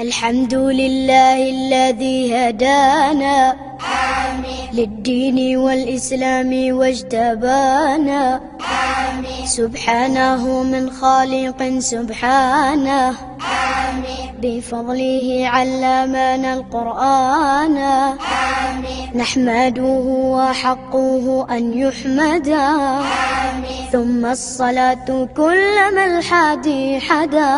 الحمد لله الذي هدانا للدين والإسلام واجتبانا سبحانه من خالق سبحانه بفضله علمنا القرآن نحمده وحقه أن يحمدا ثم الصلاة كلما الحادي حدا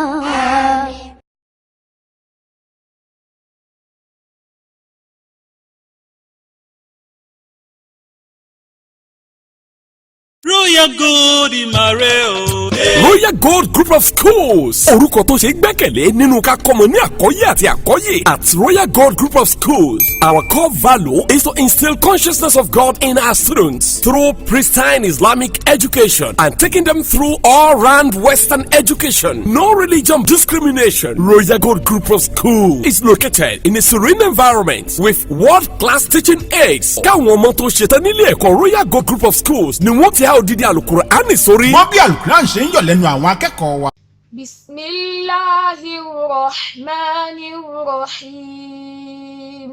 Royal Gold Imareo. Royal Gold Group of Schools. Orúkọ tó ṣe gbẹ́kẹ̀lé nínú ká kọ́mọ ní àkọ́yé àti àkọ́yè. At Royal Gold Group of Schools, our core value is to instill consciousness of God in our students through pristine Islamic education and taking them through all-round Western education. No religion discrimination. Royal Gold Group of Schools is located in a serene environment with world-class teaching aids. Káwọn ọmọ tó ṣetán nílé ẹ̀kọ́ Royal Gold Group of Schools ni wọ́n ti odidi Al-Qur'ani sórí. wọ́n bí Al-Qur'an ṣe ń yọ̀ lẹ́nu àwọn akẹ́kọ̀ọ́ wa. Bismillahirrahmanirrahim.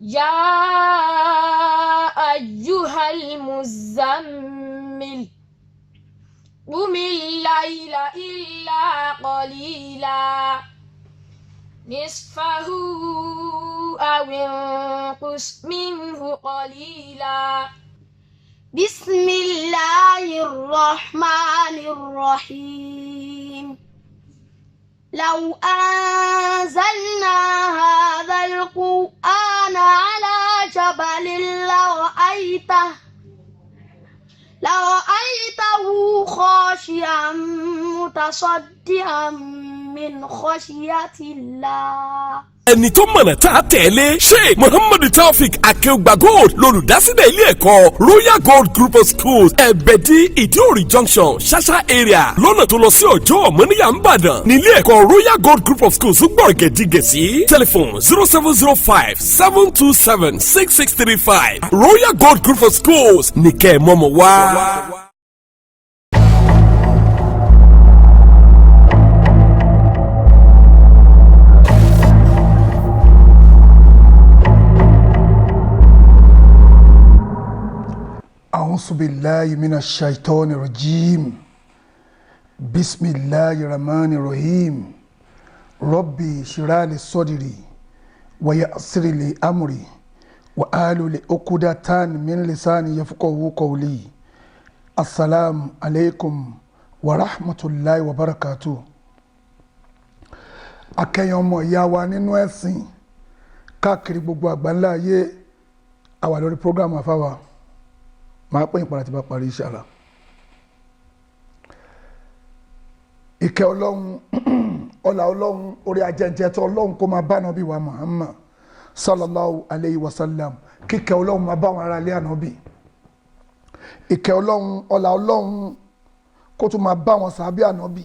Ya ayyuhal muzammil. Qumil layla illa qalila. Nisfahu aw inqus minhu qalila. بسم الله الرحمن الرحيم لو أنزلنا هذا القرآن على جبل لرأيته خاشعا متصدعا من خشية الله. ẹni tó mọ̀nà tá a tẹ̀lé Sheikh Muhammadu Taofik Akeugba Gold lolùdásílẹ̀ ilé ẹ̀kọ́ Royal Gold Group of Schools ẹ̀bẹ̀dì Ìdíòrì Junction Ṣàṣà area lọ́nà tó lọ sí ọjọ́ ọ̀mọ́níyà ń bàdàn ní ilé ẹ̀kọ́ Royal Gold Group of Schools gbọ̀rẹ̀gẹ̀dìgẹ̀sí telephone 0705-727-6635 Royal Gold Group of Schools ní kẹ́ ẹ̀ mọ́mọ́ wá. أعوذ بالله من الشيطان الرجيم بسم الله الرحمن الرحيم ربي اشرح لي صدري ويسر لي أمري واحلل عقدة من لساني يفقهوا قولي السلام عليكم ورحمة الله وبركاته. akẹ́yìn ọmọ ìyá wa nínú ẹ̀sìn káàkiri gbogbo àgbáńlá ayé a wà lórí program àfáwà máa pè ìpàdé tí bá parí inshallah. ìkẹ́ ọlọ́run ọlá ọlọ́run orí ajẹ́jẹ́ tó ọlọ́run kó máa bá nàbí wa Muhammad sallallahu alayhi wa sallam. kíkẹ́ ọlọ́run máa bá wọn ará ilé ànábì. ìkẹ́ ọlọ́run ọlá ọlọ́run kó tún máa bá wọn sàábí ànábì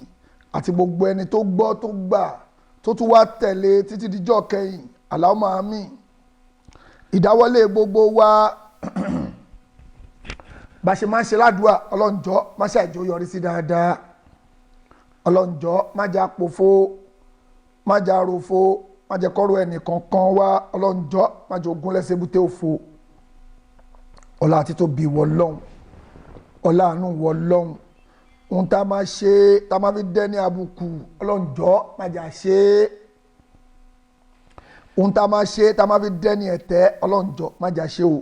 àti gbogbo ẹni tó gbọ́ tó gbà tó tún wá tẹ̀lé títí dijọ́ kẹyìn Allahumma àmín. ìdáwọ́lé gbogbo wa bá ṣe máa ń ṣe ládùúà ọlọ́njọ́ má ṣe àjò yọrí sí dáadáa ọlọ́njọ́ má jẹ́ àpòfo má jẹ́ àròfo má jẹ́ kọ́rọ̀ ẹnì kankan wá ọlọ́njọ́ má jẹ́ ogun lẹ́sẹ̀ bútẹ́ òfo ọlá àti tó bí wọ lọ́hùn ọlá àánú wọ lọ́hùn ohun tá a máa ṣe tá a máa fi dẹ́ ní àbùkù ọlọ́njọ́ má jẹ́ àṣe ohun tá a máa ṣe tá a máa fi dẹ́ ní ẹ̀tẹ́ ọlọ́njọ́ má jẹ́ àṣe o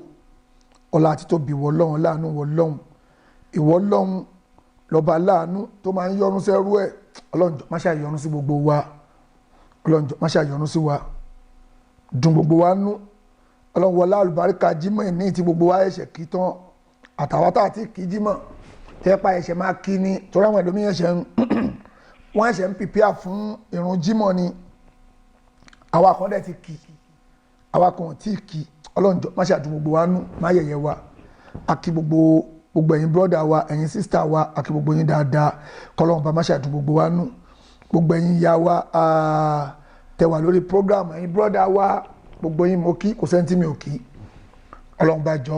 ọlá àti tóbi ìwọ Ọlọ́run láàánú ìwọ Ọlọ́run ìwọ Ọlọ́run lọ́ba láàánú tó máa ń yọ́nú sẹ́rú ẹ̀ Ọlọ́run má ṣe àyọ́nú sí gbogbo wa Ọlọ́run má ṣe àyọ́nú sí wa dùn gbogbo wa nú Ọlọ́run wọlá àlùbáríkà jímọ̀ ní ti gbogbo wa ẹ̀ṣẹ̀ kí tán àtàwọn tá àti kí jímọ̀ tẹ́pá ẹ̀ṣẹ̀ máa kí ni torí àwọn ẹlòmíràn wọ́n ẹ̀ṣẹ̀ ń pìpíà fún ìrun jímọ̀ ni àwa kan dẹ̀ ti kí àwa kan tí kí Ọlọ́run má ṣe àdùn gbogbo wa nú má yẹ̀yẹ́ wa àkí gbogbo ẹ̀yin brọ́dà wa ẹ̀yin sísítà wa àkí gbogbo yín dáadáa kọ́lọ́run bá má ṣe àdùn gbogbo wa nú gbogbo ẹ̀yin ya wa tẹ̀wà lórí program ẹ̀yin brọ́dà wa gbogbo yín mo kí kò sẹ́ni tí mi ò kí Ọlọ́run bá jọ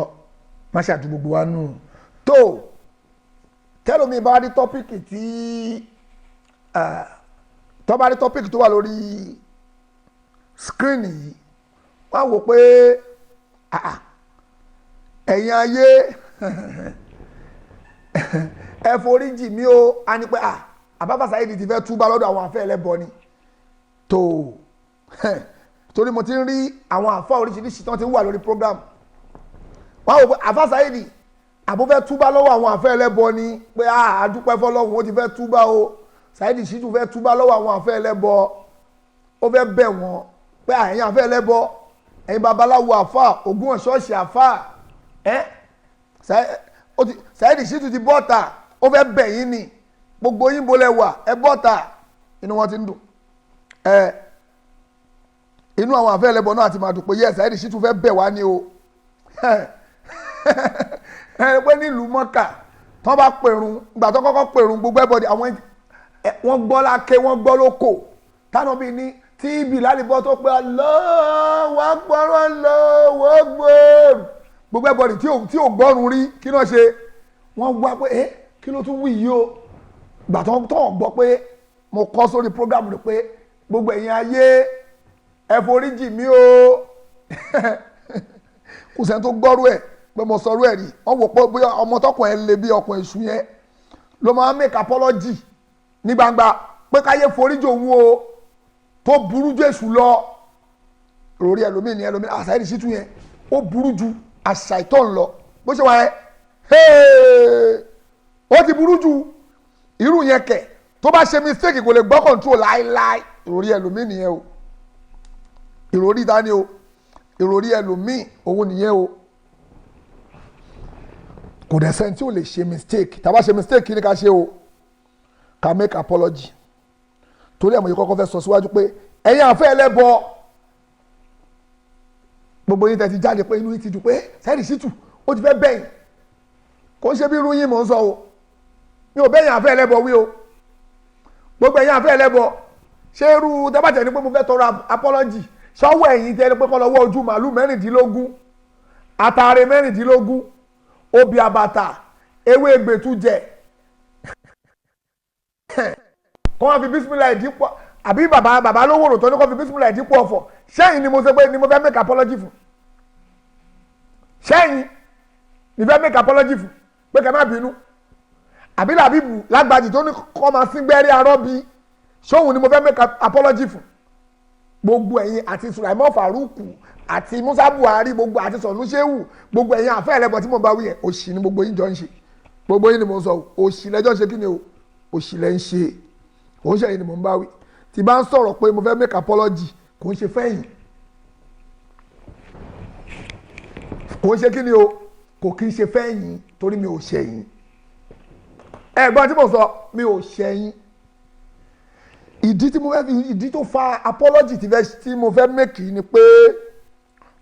má ṣe àdùn gbogbo wa nú tó tẹ́lómi bá rí tọ́pìkì tó bá rí topic tó wà lórí screen yìí wọ́n á wò pé ẹ̀yin ayé ẹ foríjì mí o a ní pé Àbáfà Saheed ti fẹ́ túbá lọ́dọ̀ àwọn àfẹ́ ẹlẹ́bọ ni tó torí mo ti ń rí àwọn àfá oríṣiríṣi tán ti wà lórí program wọ́n wò pé Àfá Saheed àbó fẹ́ túbá lọ́wọ́ àwọn àfẹ́ ẹlẹ́bọ ni pé àdúpẹ́ fọlọ́hun ó ti fẹ́ túbá o Saheed Shittu fẹ́ túbá lọ́wọ́ àwọn àfẹ́ ẹlẹ́bọ ó fẹ́ bẹ̀ wọ́n pé ẹ̀yin àfẹ́ ẹlẹ́bọ ẹ̀yin babaláwo àfá ògún ọ̀ṣọ́ọ̀ṣì àfá Saheed Shittu ti bọ́ta ó fẹ́ bẹ̀ yín ni gbogbo yín bolẹ̀ wà ẹ bọ́ta inú wọn ti ń dùn inú àwọn àfẹ́ ẹlẹ́bọ náà ti máa dùn pé yẹ Saheed Shittu fẹ́ bẹ̀ wá ní o pé nílùú Mọ́kà tán bá pèrún ìgbà tó kọ́kọ́ pèrún gbogbo ẹbọdì àwọn wọ́n gbọ́ láké wọ́n gbọ́ lóko tánà bíi ní tí ibi lálébọ́ tó pé Allahu Akbar Allahu Akbar gbogbo ẹbọdì tí ò gbọ́rùn rí kí náà ṣe wọ́n gbọ́ pé kí ló tún wí yìí o ìgbà tó gbọ́ pé mo kọ́ sórí program rẹ̀ pé gbogbo ẹ̀yin ayé ẹ foríjì mí o kò sẹ́ni tó gbọ́rú ẹ̀ pé mo sọ̀rọ̀ ẹ̀ rí wọ́n wò pé bóyá ọmọ tọkùn ẹ̀ lè bí ọkùn èṣù yẹn ló máa make apology ní gbangba pé káyé foríjì òun o tó burú jù èṣù lọ lórí ẹlòmíì ní ẹlòmíì Saheed Shittu yẹn ó burú ju àṣà ìtọ́ ń lọ bó ṣe wà yẹn ó ti burú ju irú yẹn kẹ̀ tó bá ṣe mistake kò lè gbọ́ control láéláé ìròrí ẹlòmíì nìyẹn o ìròrí dání o ìròrí ẹlòmíì òun nìyẹn o kò dẹ̀ sẹ́ni tí ò lè ṣe mistake tá bá ṣe mistake kí ni ká ṣe o ká make apology torí àmọ́ yìí kọ́kọ́ fẹ́ sọ síwájú pé ẹ̀yin àfẹ́ ẹlẹ́bọ gbogbo yín tẹ́ ti jáde pé inú yín ti dùn pé Saheed Shittu ó ti fẹ́ bẹ̀yìn kò ń ṣe bí irú yín mò ń sọ o mi ò bẹ̀yìn àfẹ́ ẹlẹ́bọ wí o gbogbo ẹ̀yin àfẹ́ ẹlẹ́bọ ṣé irú dábàtẹ̀ ni pé mo fẹ́ tọrọ apology ṣọ́wọ́ ẹ̀yin tẹ́ pé kọ́ lọ́wọ́ ojú màálù 16 àtàrẹ 16 obì àbàtà ewé ègbètújẹ kọ́ wọn fi bísímìlà ìdípò àbí bàbá lówó rò tó ní kọ́ fi bísímìlà ìdípò ọ̀fọ̀ ṣẹ́yìn ni mo ṣe pé ni mo fẹ́ make apology fún ṣẹ́yìn ni fẹ́ make apology fún pé kẹ́ má bínú àbí làbíbù lágbàjì tó ní kọ́ máa sín gbẹ́rí arọ́bí ṣóhun ni mo fẹ́ make apology fún gbogbo ẹ̀yin àti Sùlàìmọ́ Fàrúkù àti Musa Buhari gbogbo àti Sọ̀nù Ṣéhù gbogbo ẹ̀yin àfẹ́ ẹlẹ́bọ tí mo bá wí yẹn òṣì ni gbogbo yín jọ ń ṣe gbogbo yín ni mo ń sọ òṣì lẹ́jọ́ ṣe kí ni o òṣì lẹ́ ń ṣe òṣì yín ni mo ń bá wí tí bá ń sọ̀rọ̀ pé mo fẹ́ make apology kò ń ṣe fẹ́yìn kò ń ṣe kí ni o kò kí ń ṣe fẹ́yìn torí mi ò ṣẹ̀yìn ẹ̀gbọ́n tí mo sọ mi ò ṣẹ̀yìn ìdí tí mo fẹ́ fi ìdí tó fa apology tí mo fẹ́ make ni pé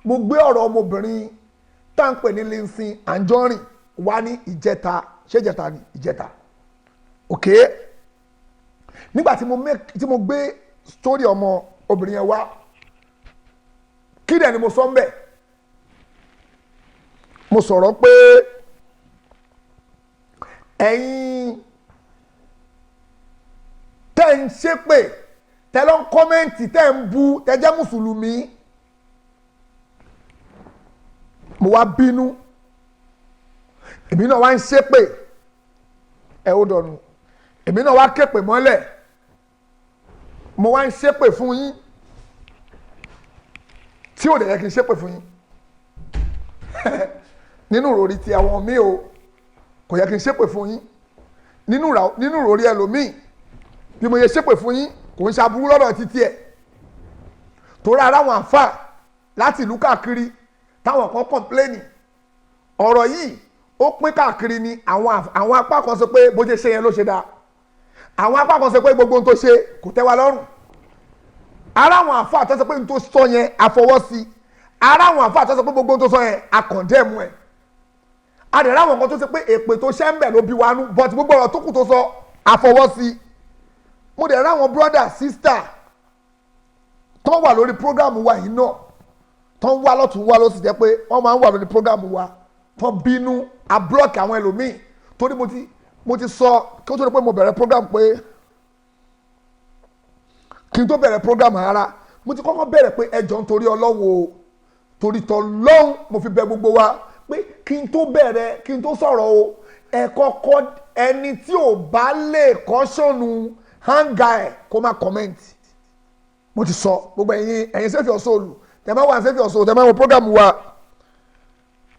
mo gbé ọ̀rọ̀ ọmọbìnrin tá à ń pè ní Lindsay Anjorin wá ní ìjẹta ṣé ìjẹta ni ìjẹta ok nígbà tí mo gbé story ọmọ obìnrin yẹn wá kí dẹ̀ ni mo sọ ń bẹ̀ mo sọ̀rọ̀ pé ẹ̀yin tẹ́ ń ṣépè tẹ́ lọ ń kọ́mẹ́ǹtì tẹ́ ń bu tẹ́ jẹ́ mùsùlùmí mo wá bínú èmi náà wá ń ṣépè ẹ ó dọ̀nù èmi náà wá képè mọ́lẹ̀ mo wá ń ṣépè fún yín tí ò dẹ̀ yẹ kí n ṣépè fún yín nínú ìròrí ti àwọn míì o kò yẹ kí n ṣépè fún yín nínú ìròrí ẹlòmíì bí mo yẹ ṣépè fún yín kò ń ṣàbúrú lọ́dọ̀ títí ẹ̀ torí ara wọn àfà láti ìlú káàkiri táwọn kan kọ̀mpléènì ọ̀rọ̀ yìí ó pín káàkiri ni àwọn apá kan sọ pé bó ṣe ṣe yẹn ló ṣe dáa àwọn apá kan sọ pé gbogbo ohun tó ṣe kò tẹ́ wa lọ́rùn ara àwọn àfà tó sọ pé ohun tó sọ yẹn àfọwọ́sí ara àwọn àfà tó sọ pé gbogbo ohun tó sọ yẹn àkàndẹ́mù ẹ̀ adẹ̀rẹ̀ àwọn kan tó sọ pé èpè tó ṣẹ́ ń bẹ̀ ló bí wa nú but gbogbo ọ̀rọ̀ tó kù tó sọ àfọwọ́sí mo dẹ̀ ráwọn brother sister tó wà lórí program wa yìí náà tó ń wá lọ́tún wá ló sì jẹ́ pé wọ́n máa ń wà lórí program wa tó bínú a block àwọn ẹlòmíì torí mo ti sọ kí ó tó di pé mo bẹ̀rẹ̀ program pé kí n tó bẹ̀rẹ̀ program ara mo ti kọ́kọ́ bẹ̀rẹ̀ pé ẹjọ́ nítorí Ọlọ́run torí tọ́lọ́hún mo fi bẹ̀ gbogbo wa pé kí n tó bẹ̀rẹ̀ kí n tó sọ̀rọ̀ o ẹ kọ́kọ́ ẹni tí ò bá lè kọ́ṣọ́nù hanga ẹ̀ kó má comment mo ti sọ gbogbo ẹ̀yin Save Your Soul tẹ̀ máa wà Save Your Soul tẹ̀ máa wọ program wa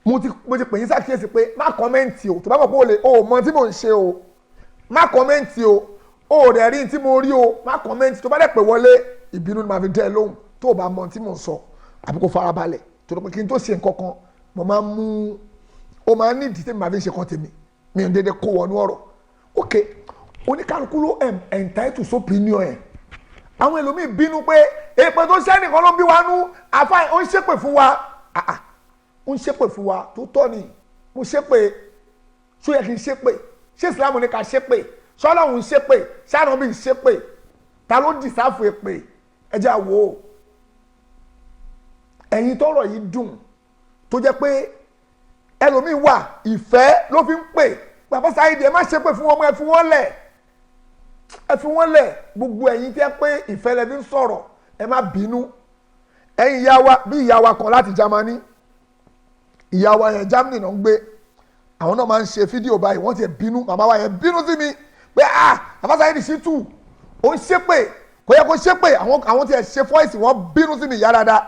mo ti pè yín ṣàkíyèsí pé má kọ́mẹ́ǹtì o tó bá mọ̀ pé o mọ tí mò ń ṣe o má kọ́mẹ́ǹtì o rẹ̀ rí tí mo rí o má kọ́mẹ́ǹtì tó bá dẹ̀ pè wọlé ìbínú ni màá fi dẹ́ ẹ lóhùn tó o bá mọ tí mò ń sọ àbí kó farabalẹ̀ tó lọ pé kí n tó ṣe nǹkan kan mo máa ń mú o máa ń ní ìdí tèmi màá fi ń ṣe kan tèmi mi ò dédé kó wọnú ọ̀rọ̀ ok oníkálukú ló entitled sopinion ẹ̀ àwọn ẹlòmíì bínú pé èèpẹ̀ tó ṣẹ́ nìkan ló ń bí wa nú àfáà ó ń ṣépè fún wa ó ń ṣépè fún wa tó tọ́ ni mo ṣépè ṣó yẹ kí n ṣépè ṣé ìsìlámù ní ká ṣépè ṣọ́lọ́hún ṣépè ṣáàrọ̀bì ṣépè ta ló dìsáfù èpè ẹjẹ́ àwò ẹ̀yin tọ́rọ̀ yìí dùn tó jẹ́ pé ẹlòmíì wà ìfẹ́ ló fi ń pè bàbá Saheed ẹ má ṣépè fún wọn mọ́ ẹ fi wọ́n lẹ̀ gbogbo ẹ̀yin tẹ́ pé ìfẹ́ lẹ fi ń sọ̀rọ̀ ẹ má bínú ẹ̀yin ìyá wa bí ìyá wa kan láti Germany ìyá wa yẹn Germany náà ń gbé àwọn náà máa ń ṣe fídíò báyìí wọ́n ti bínú màmá wa yẹn bínú sí mi pé bàbá Saheed Shittu ó ń ṣépè kò yẹ kó ṣépè àwọn tí ẹ ṣe fọ́ìsì wọ́n bínú sí mi ìyá dáadáa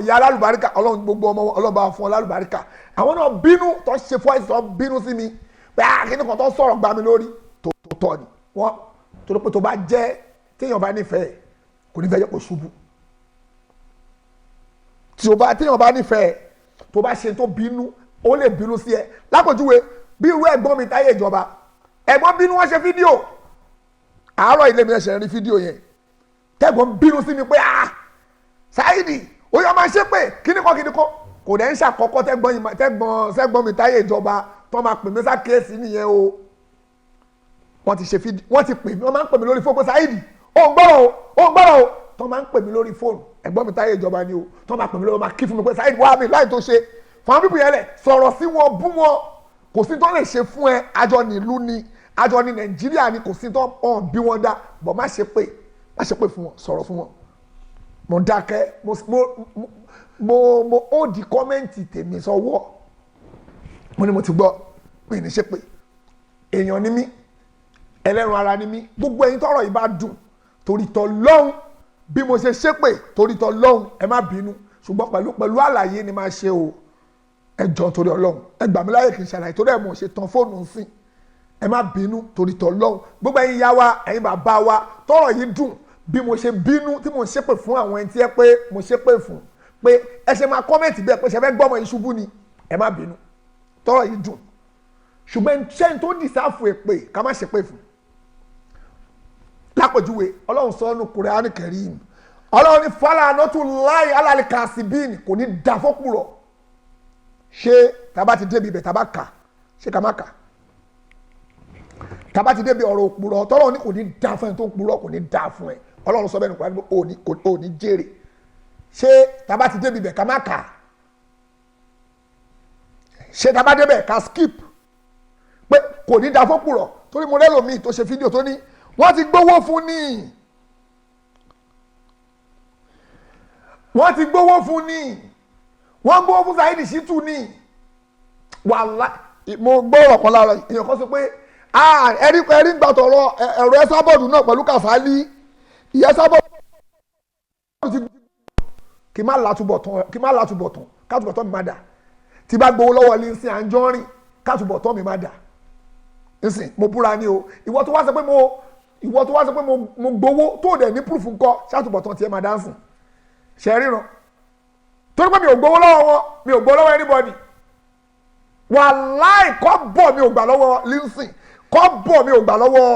ìyá alálùbáríkà ọlọ́run gbogbo ọmọ ọlọ́run bá fún ọ lálùbáríkà àwọn náà bínú tó ṣe fọ́ìsì tó bínú sí mi pé kíní kan tó sọ̀rọ̀ gbá mi lórí tó tọ́ ni wọ́n tó ló pé tó bá jẹ́ téèyàn bá nífẹ̀ẹ́ kò ní fẹ́ yẹ kó ṣubú téèyàn bá nífẹ̀ẹ́ tó bá ṣe tó bínú ó lè bínú sí ẹ lápòjúwe bí irú ẹ̀gbọ́n mi Táyé Ìjọba ẹ̀gbọ́n bínú wọ́n ṣe fídíò àárọ̀ ilé mi ẹ̀ṣẹ̀ rí fídíò yẹn tẹ́gbọ́n bínú sí mi pé Saheed ó yọ máa ṣe pé kíníkan kò dẹ̀ ń ṣàkọ́kọ́ tẹ́gbọ́n mi Táyé Ìjọba tó máa pè mí sákèésí nìyẹn o wọ́n ti ṣe fídíò wọ́n ti pè mí wọ́n máa ń pè mí lórí fóònù pé Saheed ó ń gbọ́rọ̀ o tó máa ń pè mí lórí fóònù ẹ̀gbọ́n mi Táyé Ìjọba ni o tó máa pè mí lórí máa kí fún mi pé Saheed wá mi láì tó ṣe fún bíbí yẹn lẹ̀ sọ̀rọ̀ sí wọn bú wọn kò sí tó lè ṣe fún ẹ àjọ nílùú ni àjọ ní Nàìjíríà ni kò sí tó hàn bí wọn dá bọ̀ má ṣe pé fún wọn sọ̀rọ̀ fún wọn mo dákẹ́ mo ó di kọ́mẹ́ǹtì tèmi sọ́wọ́ mo ní mo ti gbọ́ pé ní ṣe pé èèyàn ni mí ẹlẹ́ran ara ni mí gbogbo ẹ̀yin tọ́rọ̀ yìí bá dùn torí t'Ọlọ́hun bí mo ṣe ṣépè torí t'Ọlọ́hun ẹ má bínú ṣùgbọ́n pẹ̀lú àlàyé ni máa ṣe o ẹ jọ̀ọ́ torí Ọlọ́hun ẹ gbà mí láyè kí n ṣàlàyé torí ẹ̀ mo ṣe tan fóònù sí ẹ má bínú torí t'Ọlọ́hun gbogbo ẹ̀yin ìyá wa ẹ̀yin bàbá wa tọ́rọ̀ yìí dùn bí mo ṣe bínú tí mo ṣépè fún àwọn ẹni tí ẹ pé mo ṣépè fún pé ẹ ṣe máa kọ́mẹ̀ntì bẹ́ẹ̀ pé ṣe fẹ́ gbọ́mọ yìí ṣubú ni ẹ má bínú tọ́rọ̀ yìí dùn ṣùgbọ́n ṣẹ́ni tó dìsáfù èpè ká má ṣépè fún lápòjúwe Ọlọ́run sọ ọ́nù Kùránì Kẹ́rímù Ọlọ́run ní fala'natullahi 'alal kasibin kò ní da fọ́kùrọ̀ ṣé tábà ti débi ibẹ̀ tábà kà ṣé ká má kà tábà ti débi ọ̀rọ̀ òpùrọ̀ tọ́lọ́run ní kò ní da fún ẹ tó ń purọ́ kò ní da fún ẹ Ọlọ́run sọ bẹ́ẹ̀ ní Kùránì ò ní jèrè ṣé tábà ti débi ibẹ̀ ká má kà ṣé tábà débẹ̀ ká skip pé kò ní da fọ́kùrọ̀ torí mo lẹ́lò míì tó ṣe fídíò tó ní wọ́n ti gbówó fún ni wọ́n ti gbówó fún ni wọ́n gbówó fún Saheed Shittu ni wàhálà mo gbọ́ ọ̀rọ̀ kan lára èèyàn kan sọ pé ẹ̀rí gbà tọ̀rọ̀ ẹ̀rọ Ẹsábọ̀dù náà pẹ̀lú Kàsálí ìyá Ẹsábọ̀dù ti kí má látúbọ̀ tán kátúbọ̀ tán mi má dà tí bá gbówó lọ́wọ́ Lizzy Anjorin kátúbọ̀ tán mi má dà nsìn mo búra ní o ìwọ tó wá sọ pé mo gbowó tó dẹ̀ ní proof ńkọ́ ṣàtúbọ̀ tán tiẹ̀ máa dánsìn ṣe ríran torí pé mi ò gbowó lọ́wọ́ wọn mi ò gbowó lọ́wọ́ anybody wàláì kọ́ bọ̀ mi ò gbà lọ́wọ́ Lizzy kọ́ bọ̀ mi ò gbà lọ́wọ́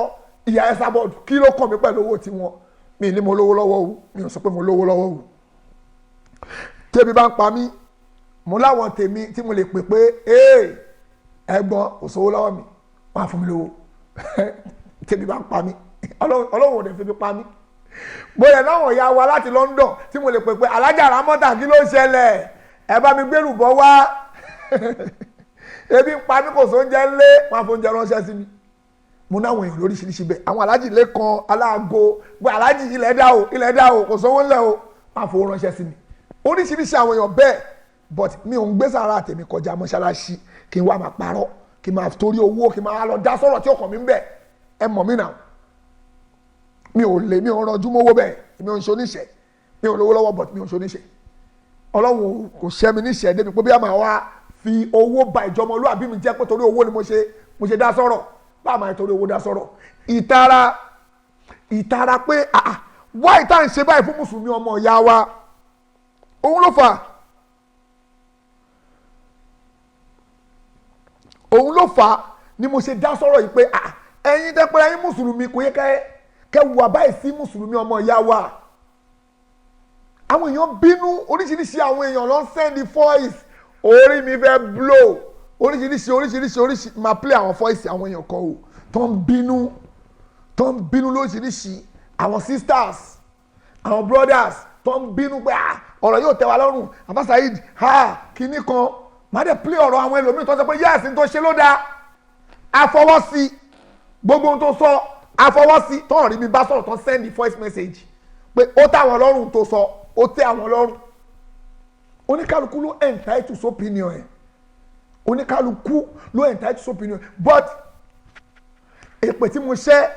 ìyá Ẹsábọ̀dù kí ló kàn mí pẹ̀lú owó tiwọn mi ní mo lówó lọ́wọ́ o mi ò sọ pé mo lówó lọ́wọ́ o tẹ́bi bá ń pa mí mo láwọn tèmi tí mo lè pè pé ẹ̀gbọ́n kò sówó lọ́wọ́ mi wọ́n á fún mi lówó tẹ́bi bá ń pa mí Ọlọ́run ò dẹ̀ fi pa mí bóyá láwọn ìyá wa láti London tí mo lè pè pé alájà Rámọ́tà kí ló ṣẹlẹ̀ ẹ bá mi gbèrú bọ́ wá ebi ń pa mí kò sóúnjẹ ńlé wọ́n á fóúnjẹ ránṣẹ́ sí mi mo náwọn èèyàn lóríṣiríṣi bẹ́ẹ̀ àwọn alájì lẹ́kan aláàgọ́ gbọ́ alájì ilẹ̀ dá o kò sówó ńlẹ̀ o máa fowó ránṣẹ́ sí mi oríṣiríṣi àwọn èèyàn bẹ́ẹ̀ but mi ò ń gbé sàrà tèmi kọjá mọ́ṣáláṣí kí n wá máa parọ́ kí n máa torí owó kí n máa lọ dá sọ̀rọ̀ tí ọkàn mi ń bẹ̀ ẹ mọ̀ mí náà mi ò rànjú mọ́wọ́ bẹ́ẹ̀ mi ò ń ṣoníṣẹ́ mi ò lówó lọ́wọ́ but mi ò ń ṣoníṣẹ́ ọlọ́run kò ṣẹ́ mi níṣẹ́ débi pé bí a máa wá fi owó ba ìjọmọlúwàbí mi jẹ́ pé torí owó ni mo ṣe dá sọ̀rọ̀ bá a máa torí owó dá sọ̀rọ̀ ìtara pé wá ìta ń ṣe báyìí fún mùsùlùmí ọmọ ìyá wa òun ló fà á ni mo ṣe dá sọ̀rọ̀ yìí pé ẹ̀yin tẹ́ pé ẹ̀yin mùsùlùmí kò yẹ kẹ́ wà báyìí sí mùsùlùmí ọmọ ìyá wa àwọn èèyàn bínú oríṣiríṣi àwọn èèyàn ló ń sẹ́ndì voice orí mi fẹ́ blow oríṣiríṣi máa play àwọn voice àwọn èèyàn kan o tó ń bínú lóríṣiríṣi àwọn sisters àwọn brothers tó ń bínú pé ọ̀rọ̀ yóò tẹ́ wa lọ́rùn Àfà Saheed kínní kan máa dẹ̀ play ọ̀rọ̀ àwọn ẹlòmíì tó sọ pé yes n tó ṣe ló dáa àfọwọ́sí gbogbo ohun tó sọ àfọwọ́sí tó ń rí mi bá sọ̀rọ̀ tó ń send voice message pé ó tẹ́ àwọn lọ́rùn tó sọ ó tẹ́ àwọn lọ́rùn oníkálukú ló entitled to opinion ẹ̀ oníkálukú ló entitled to opinion but èpè tí mo ṣẹ́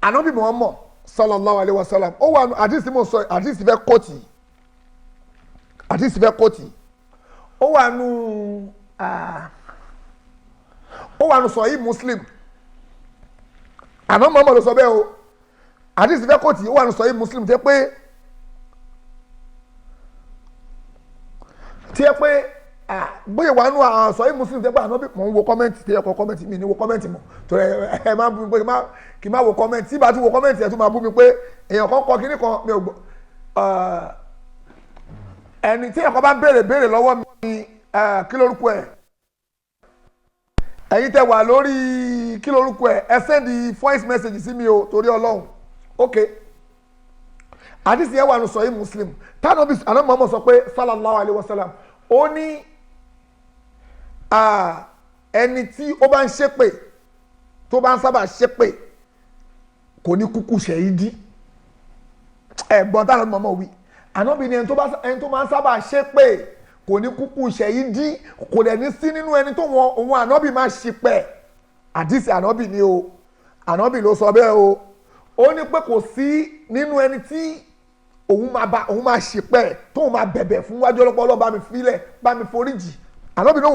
Ànábì Muhammad sallallahu alayhi wa sallam ó wà nù àdìsí mo sọ àdìsí fẹ́ kọ́ọ̀tì ó wà nù Sahih Muslim Ànábì Muhammad ló sọ bẹ́ẹ̀ o àdìsí fẹ́ kọ́ọ̀tì ó wà nù Sahih Muslim tẹ́ pé bóyá wà nù Sahih Muslim tẹ́ pé Ànábì mò ń wo kọ́mẹ́ǹtì tẹ́ ẹ̀kọ́ kọ́mẹ́ǹtì mi ní wo kọ́mẹ́ǹtì mọ̀ tó ẹ máa bú mi pé kí n má wo kọ́mẹ́ǹtì tí bá tún wo kọ́mẹ́ǹtì ẹ̀ tún máa bú mi pé èèyàn kan kọ́ kíní kan mi ò gbọ́ ẹni tí ẹ̀kọ́ bá ń béèrè lọ́wọ́ mi kí lórúkọ ẹ̀ ẹ̀yin tẹ́ wà lórí kí lórúkọ ẹ̀ ẹ sẹ́ndì voice message sí mi o torí Ọlọ́run ok àdìsí ẹ̀ wà nù Sahih Muslim tánàbí Ànábì Muhammad sọ pé sallallahu alayhi wa sallam ó ní ẹni tí ó bá ń ṣépè tó bá ń sábà ṣépè kò ní kúkú ṣẹ̀yídí ẹ̀gbọ́n táwọn ọmọ ọmọ wí Ànábì ni ẹni tó máa ń sábà ṣépè kò ní kúkú ṣẹ̀yídí kò dẹ̀ ní sí nínú ẹni tó wọn òun Ànábì máa ṣìpẹ̀ àdìsí Ànábì ni o Ànábì ló sọ bẹ́ẹ̀ o ó ní pé kò sí nínú ẹni tí òun máa ṣìpẹ̀ tóun máa bẹ̀bẹ̀ fún wájú ọlọ́pàá bá mi filẹ̀ bá mi foríjì Ànábì náà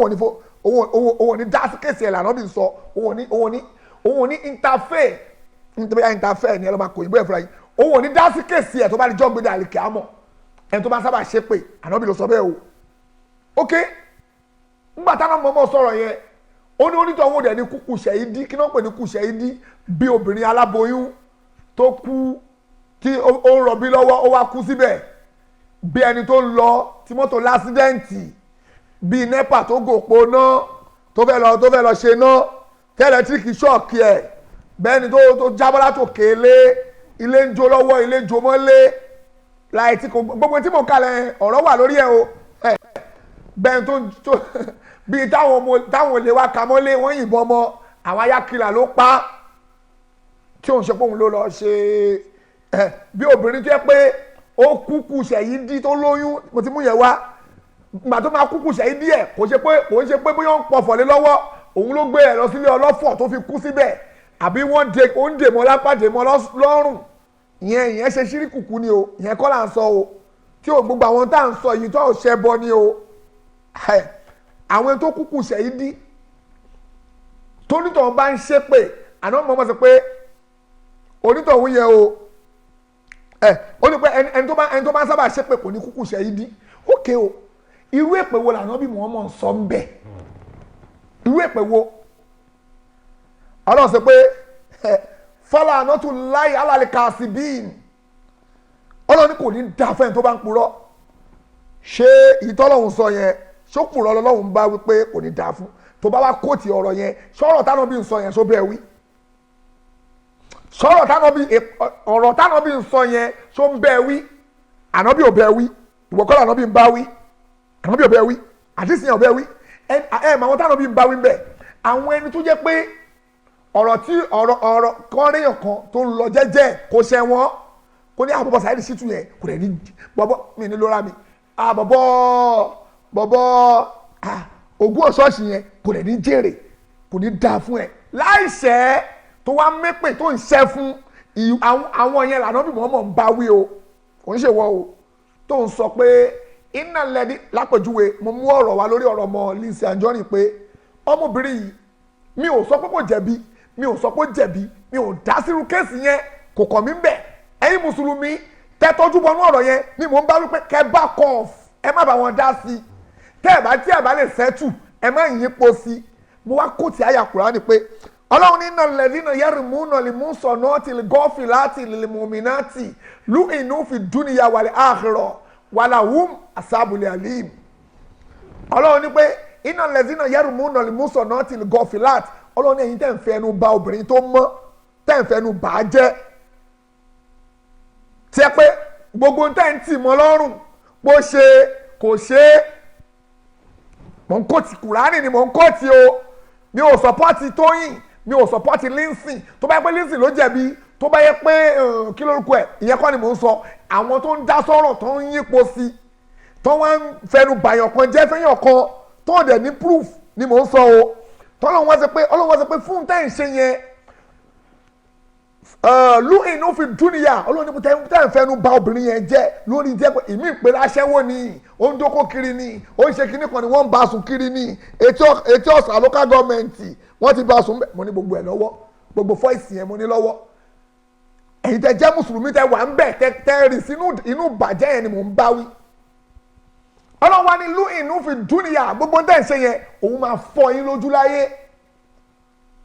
òun ní dásí kèsì ẹ̀ l'Ànábì sọ òun ní interfere nítorí interfere ni ẹ lọ́ máa kò yìnbó ẹ̀ fúnra yìí òun ní dásí kèsì ẹ̀ tó bá di jọ́ gbéde àlèkè àmọ́ ẹni tó bá sábà ṣe pé Ànábì ló sọ bẹ́ẹ̀ o ok nígbà táwọn ọmọ sọ̀rọ̀ yẹn ó ní onítọ̀ owó dẹ̀ ní kúkú ṣẹ̀yídí kí náà pè ní kúkú ṣẹ̀yídí bí obìnrin aláboyún tó kú tí ó ń rọbí lọ́wọ́ ó wá kú síbẹ̀ bí ẹni tó ń lọ tí mọ́tò lásídẹ́ǹtì bí nepa tó gòpó náà tó fẹ́ lọ ṣe náà tẹ́lẹ̀tíríkì ṣọ́ọ̀kì ẹ̀ bẹ́ẹ̀ni tó jábọ́ látòkè ilé ń jó lọ́wọ́ ilé ń jó mọ́lé láì tí kò gbogbo tí mo kalẹ̀ ọ̀rọ̀ wà lórí ẹ̀ o bẹ́ẹ̀ni tó bíi táwọn olè wa kà mọ́lé wọ́n yìnbọn mọ́ àwọn ayákìlà ló pa tí òun ṣe pé òun ló lọ ṣe bí obìnrin tó yẹ pé ó kúkú ṣẹ̀yídí tó lóyún mo ti mú yẹn wá gbà tó máa kúkú ṣẹ̀yídí ẹ̀ kò ń ṣe pé bóyá ó ń pọ̀fọ̀ lé lọ́wọ́ òun ló gbé ẹ̀ lọ sílé ọlọ́fọ̀ tó fi kú síbẹ̀ àbí ó ń dè mọ́ lápá dè mọ́ lọ́rùn ìyẹn ṣe ṣíríkùkù ni o ìyẹn kọ́ là ń sọ o tí o gbogbo àwọn tá à ń sọ yìí tó ò ṣẹ bọ ni o àwọn tó kúkú ṣẹ̀yídí tónítọ̀ bá ń ṣépè àná mọ́ sọ pé onítọ̀ òun yẹn o ó ní pé ẹni tó bá ń sábà ṣépè kò ní kúkú ṣẹ̀yídí ókè o irú èpè wo l'Ànábì Muhammad sọ ń bẹ irú èpè wo ọlọ́run sọ pé fọlá ànátù láì alálẹ̀ kàásìbíìn ọlọ́run ní kò ní dá fẹ́ni tó bá ń purọ́ ṣé ìtọ́lọ́hún sọ yẹn ṣókùrọ̀ ọlọ́run bá wípé kò ní dá fún tó bá wá kóòtì ọ̀rọ̀ yẹn ṣọ́rọ̀ t'Ànábì ń sọ yẹn ṣó bẹ́ẹ̀ wí ọ̀rọ̀ t'Ànábì ń sọ yẹn ṣó ń bẹ́ẹ̀ wí Ànábì ò bẹ́ẹ̀ wí ìwọ̀kọ́ l'Ànábì ń bá wí Ànábì ò bẹ́ẹ̀ wí àdìsí yẹn ò bẹ́ẹ̀ wí ẹ̀ mà wọn t'Ànábì ń bá wí ń bẹ̀ àwọn ẹni tó jẹ́ pé ọ̀rọ̀ tí ọ̀rọ̀ kọ́ríyàn kan tó ń lọ jẹ́jẹ́ kò ṣẹ wọ́n kò ní àbọ̀bọ̀ Saheed Shittu yẹn kò rẹ̀ ní bọ́bọ́ mi ní lóra mi bọ́bọ́ ogún ọ̀ṣọ́ọ̀ṣì yẹn kò rẹ̀ ní jèrè kò ní dáa fún ẹ láìṣẹ́ tó wá mẹ́pẹ̀ tó ń ṣẹ́ fún àwọn yẹn lànà bí wọ́n mọ̀ ń bá wí o kò ń ṣe wọ́ o tó ń sọ pé iná lẹ́ni lápèjúwe mo mú ọ̀rọ̀ wá lórí ọ̀rọ̀ ọmọ Lizzy Anjorin pé ọmọbìnrin yìí mi ò sọ pé kò jẹ̀bi mi ò sọ pé jẹ̀bi mi ò dá sírú kéèsì yẹn kò kàn mí bẹ̀ ẹ̀yin mùsùlùmí tẹ́tọ́jú bọnú ọ̀rọ̀ yẹn ni mò ń bá wípé kẹ́ back off ẹ má bá wọn dá sí tí ẹ bá lè sẹ́tù ẹ má yín po sí mo wá kó ti àyà Kùránì pé ọlọ́run ní iná lẹ́dínà yẹ́rìmúnà lìmúsọ̀ náà ti gọ́ọ̀fì láti lìmùmínátì lù inú fi dúnìyà wàlẹ̀ àhìrọ̀ wàlàhùm àsábùlẹ̀ àlìm ọlọ́run ní pé iná lẹ́dínà yẹ́rìmúnà lìmúsọ̀ náà ti gọ́ọ̀fì láti ọlọ́run ní ẹ̀yin tẹ́ ń fẹ́ ẹnu bà obìnrin tó mọ́ tẹ́ ń fẹ́ ẹnu bà á jẹ́ tí ẹ pé gbogbo tẹ́ ń tì mọ́ lọ́rùn bó ṣe kò ṣe é mò ń kó ti Kùránì ni mò ń kó ti o mi ò sọpọ́tì Tóyìn mi ò sọpọ́tì Lizzy tó bá yẹ pé Lizzy ló jẹ̀bi tó bá yẹ pé kí lórúkọ ẹ̀ ìyẹn kọ́ ni mò ń sọ àwọn tó ń dá sọ̀rọ̀ tó ń yípo sí tó wọ́n ń fẹnu bàyàn kan jẹ́ fẹ́yàn kan tó dẹ̀ ní proof ni mò ń sọ o tọ́lọ́run wá sọ pé fún tẹ́ ń ṣe yẹn lú inú fi dúnìyà ọlọ́run nípa tẹ́ ń fẹnu bà obìnrin yẹn jẹ́ lórí jẹ́ pé ìmí ìpèrè aṣẹ́wó ni ó ń dókó kiri ni ó ń ṣe kinní kan ni wọ́n ń bá sùn kiri ni etí ọ̀sà local government wọ́n ti bá sùn bẹ́ẹ̀ mo ní gbogbo ẹ̀ lọ́wọ́ gbogbo fọ́ìsì yẹn mo ní lọ́wọ́ ẹ̀yin tẹ́ jẹ́ mùsùlùmí tẹ́ wà ń bẹ̀ tẹ́ rì sínú inú bàjẹ́ yẹn ni mò ń bá wí ọlọ́run wá ní lú inú fi dúnìyà gbogbo tẹ́ ń ṣe yẹn òun máa fọ́ yín lójú láyé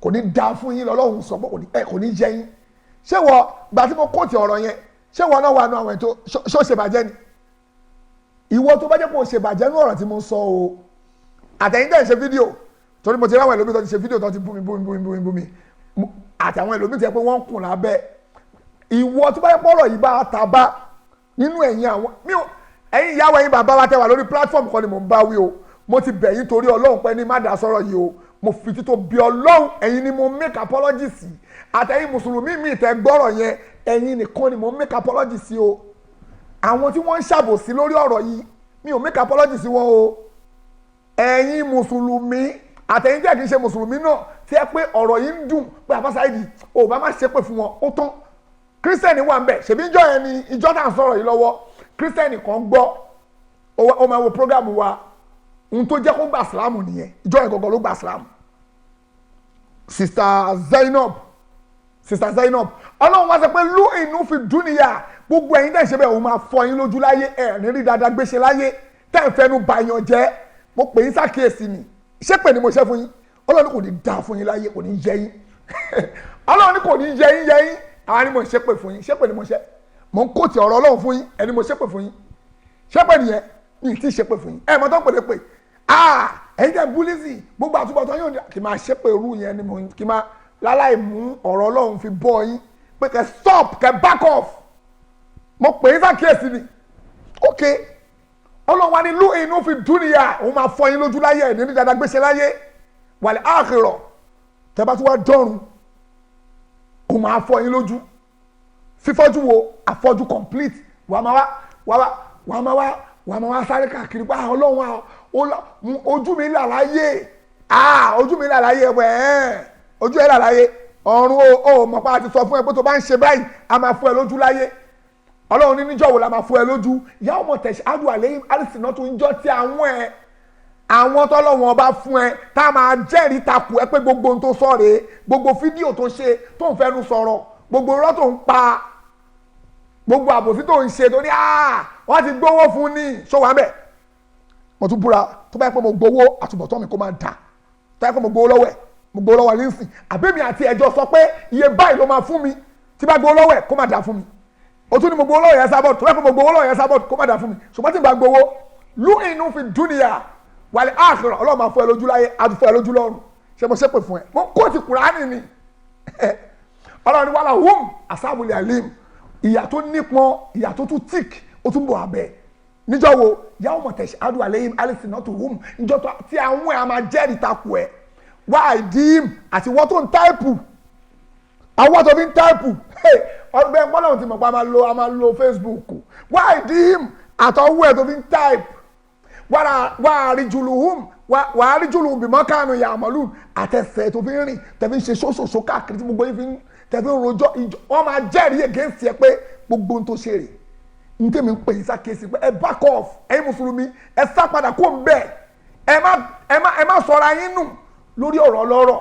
kò ní dáa fún yín lọ́lọ́run sọ pé kò ní jẹ yín ṣé wọ gbà tí mo kóòtù ọ̀rọ̀ yẹn ṣé wọ náà wà nù àwọn ètò ṣó ṣe bàjẹ́ ni ìwọ tó bá jẹ́ kó ṣe bàjẹ́ nù ọ̀rọ̀ tí mo sọ o àtẹ̀yìn tẹ̀ ń ṣe fídíò torí mo ti ráwọn ẹlòmíì tó ti ṣe fídíò tó ti bú mi àtàwọn ẹlòmíì tẹ́ pé wọ́n ń kùn lábẹ́ ìwọ tó bá jẹ́ pọ̀rọ̀ yìí bá ta bá nínú ẹ̀yìn àwọn ẹ̀yin ìyàwó ẹ̀yin bàbá wa tẹ́ wà lórí platform kan ni mò ń bá wí o mo ti bẹ̀ yín torí Ọlọ́run pé ní má dá sọ̀rọ̀ yìí o mo fi títò bí Ọlọ́run ẹ̀yin ni mo make apology sí àtẹ̀yin mùsùlùmí mi tẹ́ gbọ́rọ̀ yẹn ẹ̀yin nìkan ni mo make apology sí o àwọn tí wọ́n ń ṣàbòsí lórí ọ̀rọ̀ yìí mi ò make apology sí wọn o ẹ̀yin mùsùlùmí àtẹ̀yin tí a kì í ṣe mùsùlùmí náà tí ẹ pé ọ̀rọ̀ yìí ń dùn pé àbá Saheed ò bá má ṣépè fún wọn ó tán kírísítẹ̀nì wà ń bẹ̀ ṣèbí ìjọ yẹn ni ìjọ náà sọ̀rọ̀ yìí lọ́wọ́ kírísítẹ̀nì kan gbọ́ ó máa wo prógámù wa ohun tó jẹ́ kó gba ìsìlámù nìyẹn ìjọ yẹn gọ́gọ́ ló gba ìsìlámù Sister Zainab ọlọ́run wá sọ pé lú inú fi dúnìyà gbogbo ẹ̀yin tẹ́ ń ṣe bẹ́ẹ̀ òun máa fọ yín lójú láyé ẹ̀rín rí dáadáa gbéṣe láyé tẹ́ ń fẹnu bàyàn jẹ́ mo pè yín sákìyèsí ni ṣé pè ní mo ṣe fún yín ọlọ́run kò ní dá fún yín láyé kò ní yẹ yín ọlọ́run kò ní yẹ yín àwọn ni mo ṣe pè fún yín ṣé pè ní mo ṣe mo ń kóòtì ọ̀rọ̀ ọlọ́run fún yín ẹni mo ṣe pè fún yín ṣé pè nìyẹn ní tí ṣe pè fún yín ẹ̀ mọ́ tó ń pèlè pè ẹ̀yin tẹ́ bú Lizzy gbogbo àtúbọ̀tán yóò kì máa ṣe pé irú yẹn ni mo kì máa láláì mú ọ̀rọ̀ ọlọ́run fi bọ́ yín pé kẹ́ stop kẹ́ back off mo pè é sákìyèsí ni ok ọlọ́run wa ni lú inú fi dúnìyà òun máa fọ́ yín lójú láyé ẹ̀ ní dáadáa gbéṣẹ́ láyé wàlẹ̀ àkhírà tẹ́ bá tún wá dọ́run òun máa fọ́ yín lójú fífọ́jú wo àfọ́jú complete wàá máa wá sáré káàkiri pé ọlọ́run ojú mi là láyé ojú mi là láyé ojú ẹ̀ là láyé ọ̀run o mọ̀ pa àti sọ fún ẹ pé tó bá ń ṣe báyìí a máa fún ẹ lójú láyé ọlọ́run ní níjọ́ wo la máa fún ẹ lójú ìyá ọmọ tẹ̀sí ádùn àlẹ́yìn àrísì náà tó ń jọ́ tí àwọn tọ́lọ́wọ́n ọba fún ẹ tá a máa jẹ́rìí takù ẹ pé gbogbo ohun tó sọ rèé gbogbo fídíò tó ṣe tó ń fẹnu sọ̀rọ̀ gbogbo irọ́ tó ń pa gbogbo àbòsí tó ń ṣe tó ní wọ́n ti gbowó fún ní ṣọwọ́ abẹ́ mo tún búra tó bá yẹ pé mo gbowó àtúbọ̀tán mi kó máa dà tó bá yẹ pé mo gbowó lọ́wọ́ ẹ̀ mo gbowó lọ́wọ́ Lizzy àbẹ́mi àti ẹjọ́ sọ pé iye báyìí ló máa fún mi tí bá gbowó lọ́wọ́ ẹ̀ kó máa dà fún mi o tún ní mo gbowó lọ́wọ́ yẹn sábọ̀ tó bá yẹ pé mo gbowó lọ́wọ́ yẹn sábọ̀ kó máa dà fún mi ṣùgbọ́n tí n bá gbowó lú inú fi dúnìyà wàlẹ̀ àkhírà ọlọ́run máa fún ẹ lójú láyé á tún fún ẹ lójú lọ́run ṣé mo ṣépè fún ẹ mo kó ti Kùránì ni ọlọ́run ní wàhálà hum asábùlẹ̀ alim ìyà tó nípọn ìyà tó tún tík ó tún bọ̀ abẹ́ níjọ́ wo yàwó mọ̀tẹ́sí adu aleyhim alisinatu hum níjọ́ tí àwọn ẹ̀ a máa jẹ́rìí takò ẹ̀ wá àìdíìm àti wọ́n tó ń táìpù àwọn tó fi ń táìpù ọgbẹ́ pọ́nlọ́hún ti mọ̀ pé a máa lo Facebook why him àtọwọ́ ẹ̀ tó fi ń táìpù wà á rí jùlùhùm bímọ kánú yà àmọ́lù àtẹ̀sẹ̀ tó fi ń rìn tẹ̀fi ń ṣe ṣóṣòṣó káàkiri tí gbogbo yìí fi ń tẹ̀fi ń rojọ́ wọ́n máa jẹ́rìí against ẹ pé gbogbo ohun tó ṣe rè ní tèmi ń pè yín sákèsí pé ẹ back off ẹ̀yin mùsùlùmí ẹ sá padà kó ń bẹ̀ ẹ má sọra yín nù lórí ọ̀rọ̀ ọlọ́rọ̀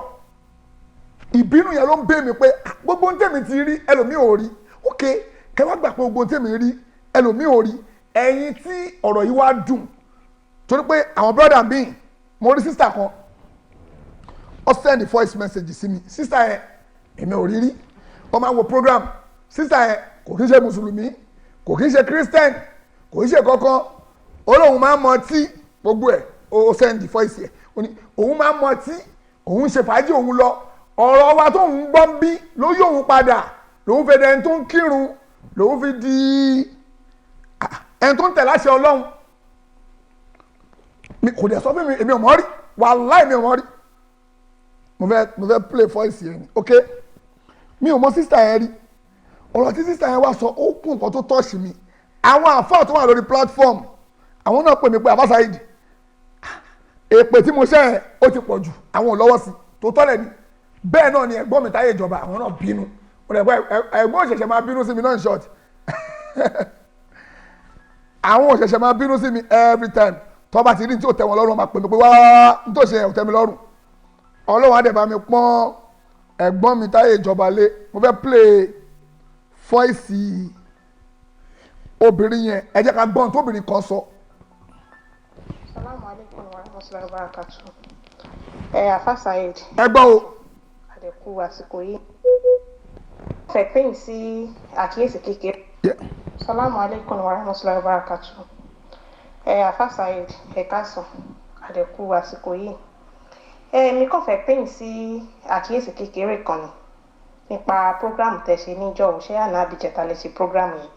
ìbínú yẹn ló ń bẹ̀ mí pé gbogbo ohun tèmi ti rí ẹlòmíì ò rí ok kẹwàá gbà pé gbogbo ohun tèmi rí ẹlòmíì ò rí ẹ̀yin tí ọ̀rọ̀ yìí wá dùn torí pé àwọn brother mi mo rí sister kan ó send voice message sí mi sister yẹn èmi ò rí rí ó máa ń wo program sister yẹn kò kí ń ṣe mùsùlùmí kò kí ń ṣe christian kò kí ń ṣe kankan olóhùn máa ń mọtí gbogbo ẹ̀ ó send voice yẹn ó ní òun máa ń mọtí òun ń ṣe fàájì òun lọ ọ̀rọ̀ wa tó ń gbọ́ ń bí ló yí òun padà lòun fi dẹni tó ń kírun lòun fi di ẹni tó ń tẹ̀ láṣẹ ọlọ́run kò dẹ̀ sọ fún mi èmi ò mọ̀ rí wàláì mi ò mọ̀ rí mo fẹ́ play voice yẹn ni ok mi ò mọ̀ sister yẹn rí ọ̀rọ̀ tí sister yẹn wá sọ ó kún nǹkan tó touch mi àwọn àfáà tó wà lórí platform àwọn náà pè mí pé àbáṣáìdì èpè tí mo ṣe yẹn ó ti pọ̀ jù àwọn ò lọ́wọ́ sí tó tọ́lẹ̀ ni bẹ́ẹ̀ náà ni ẹ̀gbọ́n mi táyé ìjọba àwọn náà bínú ẹ̀gbọ́n òṣèṣẹ́ máa bínú sí mi náà in short àwọn òṣèṣẹ́ máa bínú sí mi every time tó bá ti rí tí ó tẹ́ wọn lọ́rùn máa pè mí pé wá ní tó ṣe ẹ̀ ò tẹ́ mi lọ́rùn ọlọ́run á dẹ̀ bá mi pọ́n ẹ̀gbọ́n mi táyé ìjọba lé mo fẹ́ play voice obìnrin yẹn ẹ jẹ́ ká gbọ́n tóbìnrin kan sọ. Assalamu alaikum warahmatullahi wabarakatuh. Afa Saheed. ẹ gbọ́ o. Àdẹ̀kù àsìkò yìí. Fẹ́ pín sí àkíyèsí kékeré. Assalamu alaikum warahmatullahi wabarakatuh. Afa Saheed ẹ káàsán àdẹ̀kù àsìkò yìí. Mi kàn fẹ́ pín sí àkíyèsí kékeré kan ni nípa program tẹ́ ṣe níjọ́ ṣé àná àbíjẹta lè ṣe program yìí.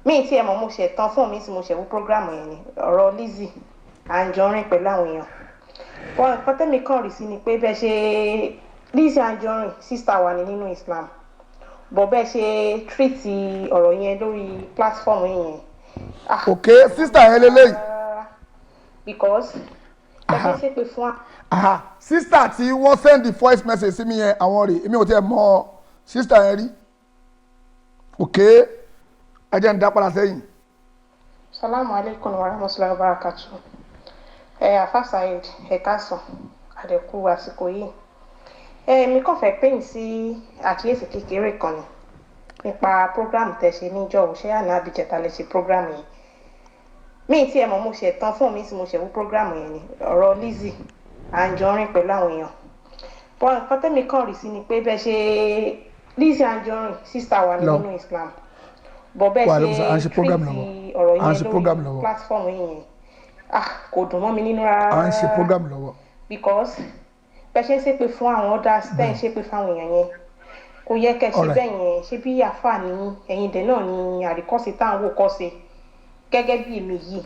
Mi tí ẹ mọ̀ mo ṣe tán fún mi tí mo ṣe wú program yẹn ni ọ̀rọ̀ Lizzy Anjorin pẹ̀lú àwọn èèyàn. Wọ́n nǹkan tẹ́mi kàn rí sí ni pé bẹ́ẹ̀ ṣe Lizzy Anjorin sister wa ni nínú Islam bọ̀ bẹ́ẹ̀ ṣe treat ọ̀rọ̀ yẹn lórí platform yẹn. ok sister yẹn lélẹ́yìn. because ẹ ṣe pé fún wa. sister tí wọ́n send the voice message sí mi yẹn àwọn rè èmi ò tiẹ̀ mọ̀ sister yẹn rí ok ajẹ́ ń dá padà sẹ́yìn. Salamu alaikum warahmatullahi wabarakatuh. Afa Saheed ẹ káàsán àdẹ̀kù àsìkò yìí. Mi kàn fẹ́ pín sí àkíyèsí kékeré kan ni nípa program tẹ́ ṣe níjọ́ ṣé àná àbíjẹta lè ṣe program yìí. Mi tí ẹ mọ̀ mo ṣe tán fún mi tí mo ṣe wú program yẹn ni ọ̀rọ̀ Lizzy Anjorin pẹ̀lú àwọn èèyàn. Bọ́n nǹkan tẹ́mi kàn rí sí ni pé bẹ́ẹ̀ ṣe Lizzy Anjorin sister wa nínú Islam bọ̀ bẹ́ẹ̀ ṣe treat ọ̀rọ̀ yẹn lórí platform yẹn kò dùn mọ́ mi nínú rárá. à ń ṣe program lọ́wọ́. because bẹ́ẹ̀ ṣe ń ṣépè fún àwọn others tẹ́ ń ṣépè fáwọn èèyàn yẹn kò yẹ kẹ́ ṣe bẹ́ẹ̀ yẹn ṣé bí àfà ní ẹ̀yin dẹ̀ náà ni àríkọ́sí tá à ń wò kọ́sí gẹ́gẹ́ bí èmi yìí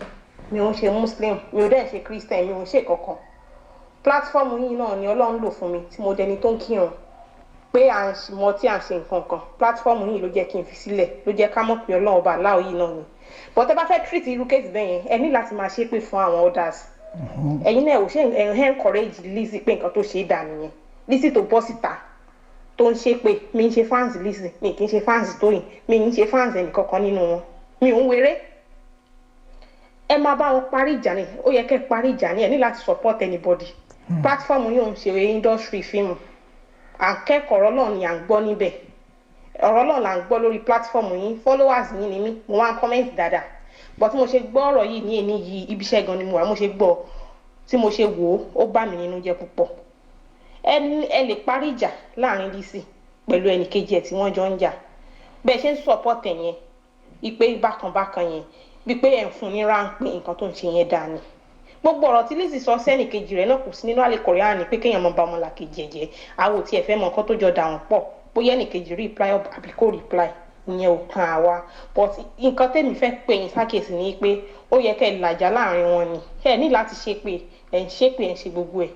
mi ò ń ṣe muslim mi ò dẹ̀ ṣe christian mi ò ń ṣe kankan platform yìí náà ni Ọlọ́run lò fún mi tí mo dẹni tó ń kírun pé à ń mọ tí à ń ṣe nǹkan kan platform yìí ló jẹ́ kí n fi sílẹ̀ ló jẹ́ ká mọ̀ pé Ọlọ́run ọba aláwọ̀ yìí náà ni but ẹ bá fẹ́ treat irú case bẹ́ẹ̀ yẹn ẹ ní láti máa ṣépè fún àwọn others ẹ̀yin náà ò ṣe ẹ̀ encourage Lizzy pé nǹkan tó ṣe é dà nìyẹn Lizzy tó bọ́ síta tó ń ṣépè mi ń ṣe fans Lizzy mi kì í ṣe fans Tóyìn mi ń ṣe fans ẹnìkankan nínú wọn mi ò ń weré ẹ máa bá wọn parí ìjà ni ó yẹ kẹ́ parí ìjà ni ẹ ní láti support anybody platform yìí ò ń ṣe industry fíìmù akẹ́kọ̀ọ́ ọ̀rọ̀ náà ni à ń gbọ́ níbẹ̀ ọ̀rọ̀ náà là ń gbọ́ lórí platform yìí followers yìí ni mí mo wá ń comment dáadáa but tí mo ṣe gbọ́ ọ̀rọ̀ yìí ní èní yìí ibiṣẹ́ gan ni mo wà mo ṣe gbọ́ tí mo ṣe wò ó bá mi nínú jẹ́ púpọ̀ ẹ lè parí ìjà láàrin Lizzy pẹ̀lú ẹnìkejì ẹ̀ tí wọ́n jọ ń jà bẹ́ẹ̀ ṣe ń support ẹ̀ yẹn ìpè bákan yẹn bí pé ẹ̀ ń fún ní ráńpẹ́ nǹkan tó ń ṣe yẹn dáa ni gbogbo ọ̀rọ̀ tí Lizzy sọ sẹ́nì kejì rẹ̀ náà kò sí nínú Al-Qur'an ni pé kéèyàn mọ bá ọmọ làkejì ẹ̀jẹ̀ àwọn ò tiẹ̀ fẹ́ mọ nǹkan tó jọ dà wọ́n pọ̀ bóyá ẹnì kejì reply àbí kò reply ìyẹn ò kan àwa but nǹkan tẹ́mi fẹ́ pè yín sákèsí ni pé ó yẹ kẹ́ ẹ làjà láàrin wọn ni ẹ ní láti ṣépè ẹ̀ ń ṣépè ẹ̀ ń ṣe gbogbo ẹ̀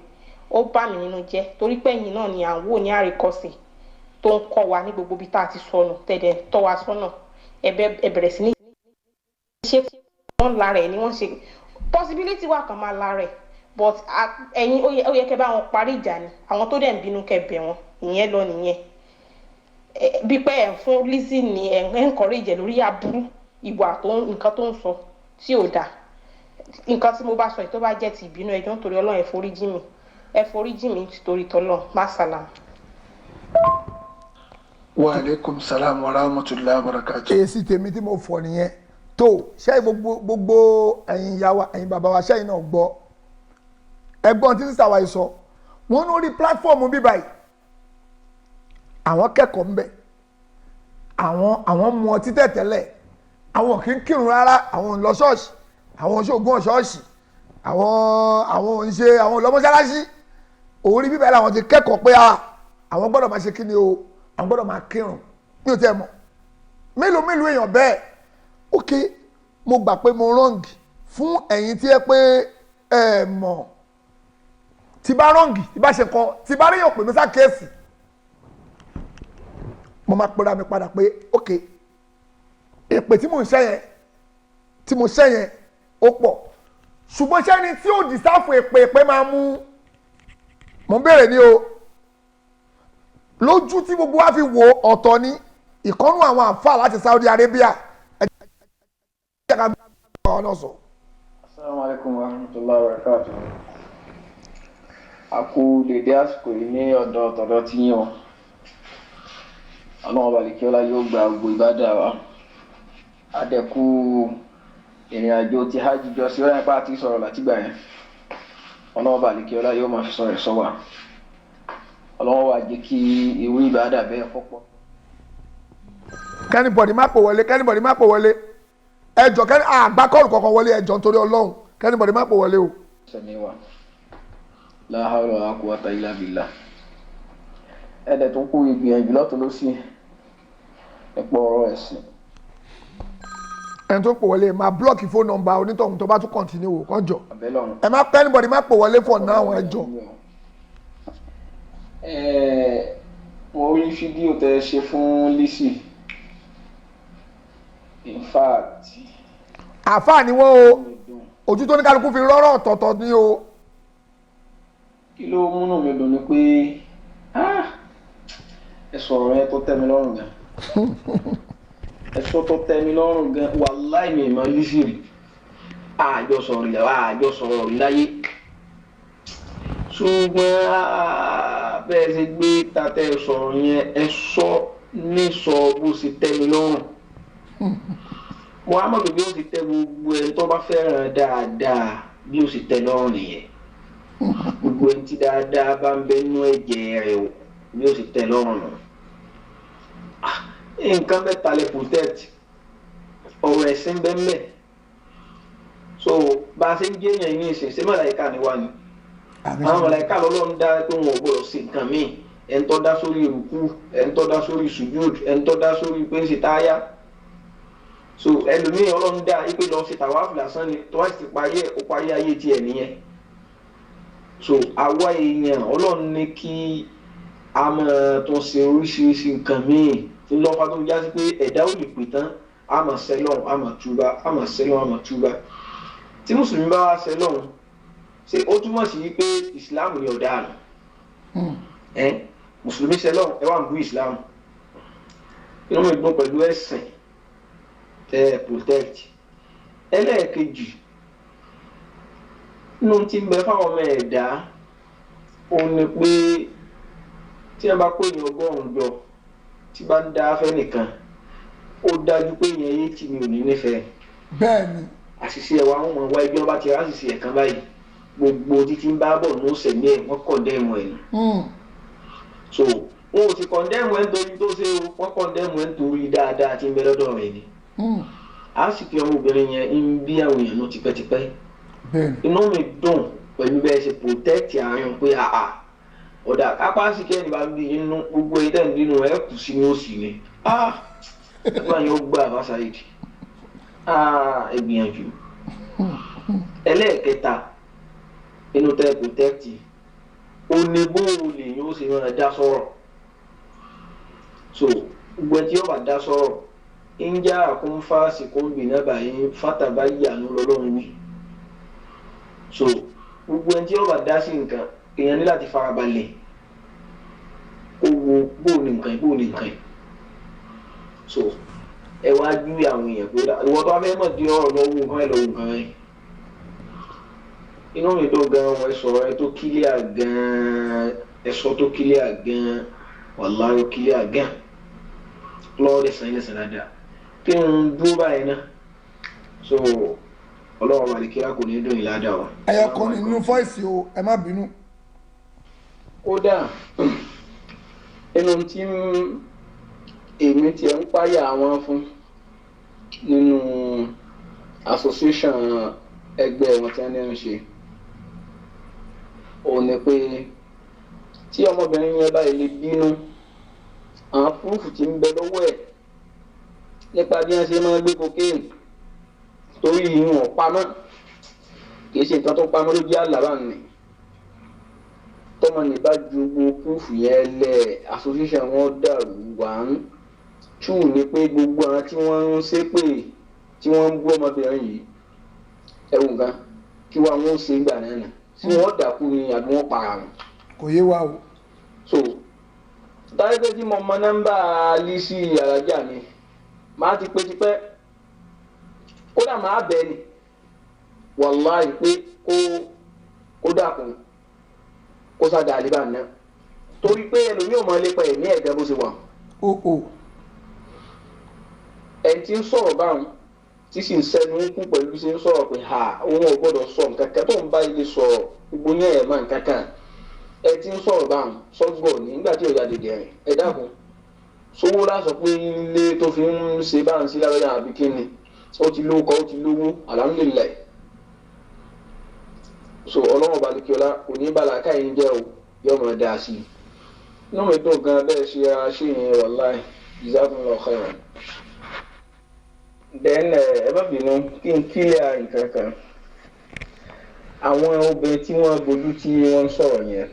ó bá mi nínú jẹ́ torí pé ẹ̀yin náà ni à ń wò ní àríkọ́sí tó ń kọ́ wa ní gbogbo ibi tá a ti sọnù tẹ̀dẹ̀ tọ́ wa sọ́nà ẹ bẹ̀rẹ̀ sí ní ṣe wọ́n lára ẹ̀ ni wọ́n ṣe possibility wà kàn máa lára ẹ̀ but ẹ̀yin ó yẹ kẹ́ bá wọn parí ìjà ni àwọn tó dẹ̀ ń bínú kẹ́ bẹ̀ wọ́n ìyẹn lọ nìyẹn bí pé ẹ̀ ń fún Lizzy ní ẹ̀ ń encourage lórí aburú ìwà tó nǹkan tó ń sọ tí ò dáa nǹkan tí mo bá sọ yìí tó bá jẹ́ ti ìbínú ẹjọ́ nítorí Ọlọ́run ẹ foríjì mi nítorí tọ́lọ́ masala. wa aleykum salaam wa rahmatulahi wa barakatuh. èsì tèmi tí mo fọ nìyẹn tó ṣe gbogbo ẹ̀yin ìyá wa ẹ̀yin bàbá wa ṣẹ́yìn náà gbọ́ ẹ̀gbọ́n tí sísá wa yìí sọ wọ́n ní orí pílátífọ̀mù bíbá yìí àwọn kẹ́kọ̀ọ́ ń bẹ̀ àwọn mu ọtí tẹ̀tẹ̀lẹ̀ àwọn kì í kírun rárá àwọn ń lọ ṣọ́ọ̀ṣì àwọn ṣoògùn ṣọ́ọ̀ṣì àwọn ń ṣe àwọn lọ́mọ́ṣáláṣí orí bíbá yìí làwọn ti kẹ́kọ̀ọ́ pé àwọn gbọ́dọ̀ máa ṣe kí ni o àwọn gbọ́dọ̀ máa kírun mi ò tẹ́ mọ̀ mélòó èèyàn bẹ́ẹ̀ ok mo gbà pé mo wrong fún ẹ̀yin tí ẹ pé ẹ mọ̀ tí bá wrong tí bá ṣe kọ́ tí bá ríyàn pè mí sákèésì mo máa pera mi padà pé ok èpè tí mo ṣẹ́ yẹn ó pọ̀ ṣùgbọ́n sẹ́ni tí ó dìsáfù èpè máa mú mo ń béèrè ní o lójú tí gbogbo wa fi wo ọ̀tọ̀ ní ìkọ́nú àwọn àǹfà láti Saudi Arabia ẹ̀jẹ̀ ká bá wọn náà sọ. Assalamu alaikum wa rahmatullahi wa barakatuh. A kú dédé àsìkò yìí ní ọ̀dọ̀ tí yín o. Ọlọ́run balikiola yóò gba gbogbo ìbádà wa. Adẹ́kù ìrìn àjò ti hajj jọ sí ọ̀yàn pàtí sọ̀rọ̀ látìgbà yẹn. Ọlọ́run balikiola yóò máa fi sọ̀rọ̀ sọ wa. Ọlọ́run wá jẹ́ kí irú ìbádà bẹ́ẹ̀ kọ́pọ̀. Kẹ́nìbọ̀dì má pò wọlé ẹjọ́ kẹ́ni àgbá kọ́ọ̀lù kọ̀ọ̀kan wọlé ẹjọ́ nítorí Ọlọ́run kẹ́nìbọ̀dì má pò wọlé o. Sẹ́mi wa la hawla wala quwwata illa billah. Ẹ̀dẹ̀ tó kú ìgbìyànjú lọ́tọ̀ ló sí ẹ̀pọ̀ ọ̀rọ̀ ẹ̀sìn. ẹni tó pò wọlé máa blọ́ọ̀kì fóònù nọ́mbà onítọ̀hún tó bá tún kọ̀ntínú wò kọ́njọ. ẹ má kẹ́nìbọ̀dì má pò wọlé fọ̀ náà àwọn ẹjọ́. Mo rí fídíò tẹ́ ṣe fún Lizzy. In fact. àfáà ni wọ́n o ojú tó ní kálukú fi rọ́rọ́ ọ̀tọ̀ọ̀tọ̀ ni o. Kí ló múnú mi dùn ni pé ẹ sọ̀rọ̀ yẹn tó tẹ́ mi lọ́rùn gan. Ẹ sọ tó tẹ́ mi lọ́rùn gan wàláì mi ìmọ̀ Lizzy rí. Àjọ sọ̀rọ̀ láyé. Ṣùgbọ́n bẹ́ẹ̀ ṣe gbé tatẹ́ sọ̀rọ̀ yẹn ẹ sọ ní sọ bó ṣe tẹ́ mi lọ́rùn. Muhammadu bí ó ti tẹ́ gbogbo ẹni tó bá fẹ́ràn dáadáa bí ó sì tẹ́ lọ́rùn nìyẹn. Gbogbo ẹni tí dáadáa bá ń bẹ nínú ẹ̀jẹ̀ rẹ̀ o bí ó sì tẹ́ lọ́rùn nù. Nǹkan mẹ́ta lè protect ọ̀rọ̀ ẹ̀sìn bẹ́ẹ̀ so bá a ṣe ń jẹ́ èèyàn ní ìsìn ṣé màláíkà ni wá ni. Àwọn màláíkà lọ́lọ́run dá pé wọn ò gbọ́dọ̀ sí nǹkan míì ẹni tó dá sórí ìrùkú ẹni tó dá sórí sùjúd ẹni tó dá sórí pé ń ṣe táyà. So ẹlòmíì Ọlọ́run dá ipe lọ ṣe tàwáfù lásán ni tó wá sì parí ẹ̀ ó parí ayé tiẹ̀ nìyẹn. So àwa èèyàn Ọlọ́run ní kí a máa tún ṣe oríṣiríṣi nǹkan míì tí lọ́fà tó já sí pé ẹ̀dá ò lè pè tán a máa sẹ́lọ̀n a máa túbá a máa sẹ́lọ̀n a máa túbá. Tí mùsùlùmí bá wá sẹ́lọ̀n ṣé ó túmọ̀ sí pé ìsìláàmù ni ọ̀daràn. Mùsùlùmí sẹ́lọ̀n ẹ wà ń bú ìsìláàmù. Inú mi dùn pẹ̀lú ẹ̀sìn protect. Ẹlẹ́ẹ̀kejì inú tí ń bẹ fáwọn ọmọ ẹ̀dá òun ni pé tí wọ́n bá kó èèyàn 100 jọ tí bá ń dá afẹ́ nìkan ó dájú pé èèyàn 80 mi ò ní nífẹ̀ẹ́. Bẹ́ẹ̀ni. Àṣìṣe ẹ̀wà àwọn ọmọ wa ibi wọn bá ti ráṣìṣe ẹ̀kan báyìí gbogbo títí ń bá bọ̀ ní ọ̀sẹ̀ ní ẹ̀ wọ́n kọ̀ndẹ́mù ẹ̀ ni. So wọn ò sì kọ̀ndẹ́mù ẹ̀ nítorí tó ṣe wọ́n kọ̀ndẹ́mù ẹ̀ nítorí dáadáa tí ń bẹ lọ́dọ̀ rẹ̀ ni. A sì fi ọmọbìnrin yẹn ń bí àwọn èèyàn náà tipẹ́tipẹ́. Inú mi dùn pẹ̀lú bẹ́ẹ̀ ṣe protect àárín pé ọ̀dà kápásìkì ẹni bá bí inú gbogbo ẹ̀dá nínú ẹ̀ kù sí ní òsì ni. Ẹgbẹ́ yẹn ó gbà bá Saheed. Ìgbìyànjú. Ẹlẹ́ẹ̀kẹta inú tẹ́ protect ó ní bóòlù lèyìn ó sì máa dá sọ̀rọ̀. so gbogbo tí ó bá dá sọ̀rọ̀ ń já àkúnfà síkúnbì náà báyìí fátàbá yànú lọ́lọ́run wí so gbogbo tí ó bá dá sí nǹkan èèyàn ní láti farabalẹ̀ kó wo bóòlù nǹkan so ẹ wá ju àwọn èèyàn pé ìwọ tó wá fẹ́ mọ̀ di ọ̀rọ̀ lọ́wọ́ nǹkan rẹ̀ inú mi tó gan wọn sọ̀rọ̀ ẹ tó kílíà gan ẹ̀sọ́ tó kílíà gan wàláhì kílíà gan lọ́wọ́ lẹ́sàn dáadáa kí n dúró báyìí náà so ọlọ́run àdìkíra kò ní dùn ìlàdà wa. ẹyọ kan nínú fọ́ìsì o ẹ má bínú. kódà inú tí èmi ti ń páyà wọn fún nínú association ẹgbẹ́ wọn tí wọ́n ń ṣe òun ni pé tí ọmọbìnrin yẹn báyìí lè bínú àwọn púrúfù tí ń bẹ lọ́wọ́ ẹ̀ nípa bí wọ́n ṣe máa gbé cocaine torí ìyún ọ̀pamọ́ kì í ṣe nǹkan tó pamọ́ ló jẹ́ àlàbà nì tọ́mọ ní bá ju gbogbo púrúfù yẹn lẹ̀ association wọn dàrú one two ni pé gbogbo àwọn tí wọ́n ń ṣépè tí wọ́n ń bú ọmọbìnrin yìí ẹ̀wù nǹkan kí wọ́n àwọn ṣe gbà náà nà tí wọ́n dàkú ni àbí wọ́n para wọn. kò yé wa o. so dárídé tí mo mọ nọ́mbà Lizzy alájà mi máa ti pé tipẹ́ kódà máa bẹ̀ ni wàláhì pé kó dàkún kó sáda àlébà náà torí pé ẹlòmíì ò mọ lépa ẹ̀mí ẹ̀gá bó ṣe wà. ẹni tí ń sọ̀rọ̀ báwọn tí sì ń sẹ́nu kú pẹ̀lú bí ṣe ń sọ̀rọ̀ pé òun ò gbọ́dọ̀ sọ nǹkan kan tó ń bá ilé sọ̀rọ̀ gbogbo yẹn ẹ̀ máa nǹkan kan ẹ ti ń sọ̀rọ̀ báwọn sọ́gbọ̀ nígbà tí òyà dèdè rìn ẹ dákun sówó lásọ pé ilé tó fi ń ṣe bá ń sí lábẹ́yà àbí kíni ó ti lówó kọ́ ó ti lówó alhamdulillah so ọlọ́run balikiola oníbàlá káyìn jẹ́ o yóò máa dáa sí i inú mi dùn gan bẹ́ẹ̀ ṣe ara ṣe yẹn wallahi jazakumullahu khairan. then ẹ bá bínú kí n kílẹ̀ nǹkan kan àwọn obìnrin tí wọ́n gbójú tí wọ́n ń sọ̀rọ̀ yẹn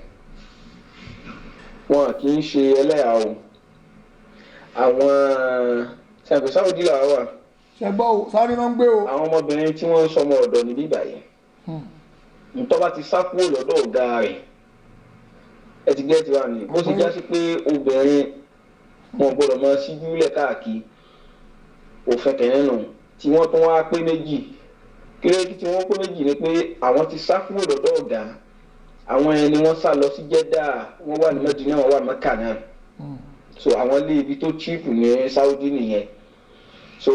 wọn kì í ṣe ẹlẹ́yà o àwọn ṣàgbé Saudi làwọn wà. ṣẹgbọ́ o sáré náà ń gbé o. àwọn ọmọbìnrin tí wọ́n ń sọmọ ọ̀dọ̀ níbí báyìí ntọ́ bá ti sá kúrò lọ́dọ̀ ọ̀gá rẹ̀ ẹ ti gẹ́ẹ̀tì wà ní bó ṣe já sí pé obìnrin wọn gbọ́dọ̀ máa ṣíjú lẹ̀ káàkiri òfin kẹ̀yìn nù tí wọ́n tún wá pé méjì kílódé tí wọ́n pé méjì ni pé àwọn ti sá kúrò lọ́dọ̀ ọ̀gá àwọn ẹni wọ́n sá lọ sí Jeddah wọ́n wà ní Mẹ́dínà wọ́n wà ní Mẹ́kà náà so àwọn ilé ibi tó chíìpù ní Saudi nìyẹn so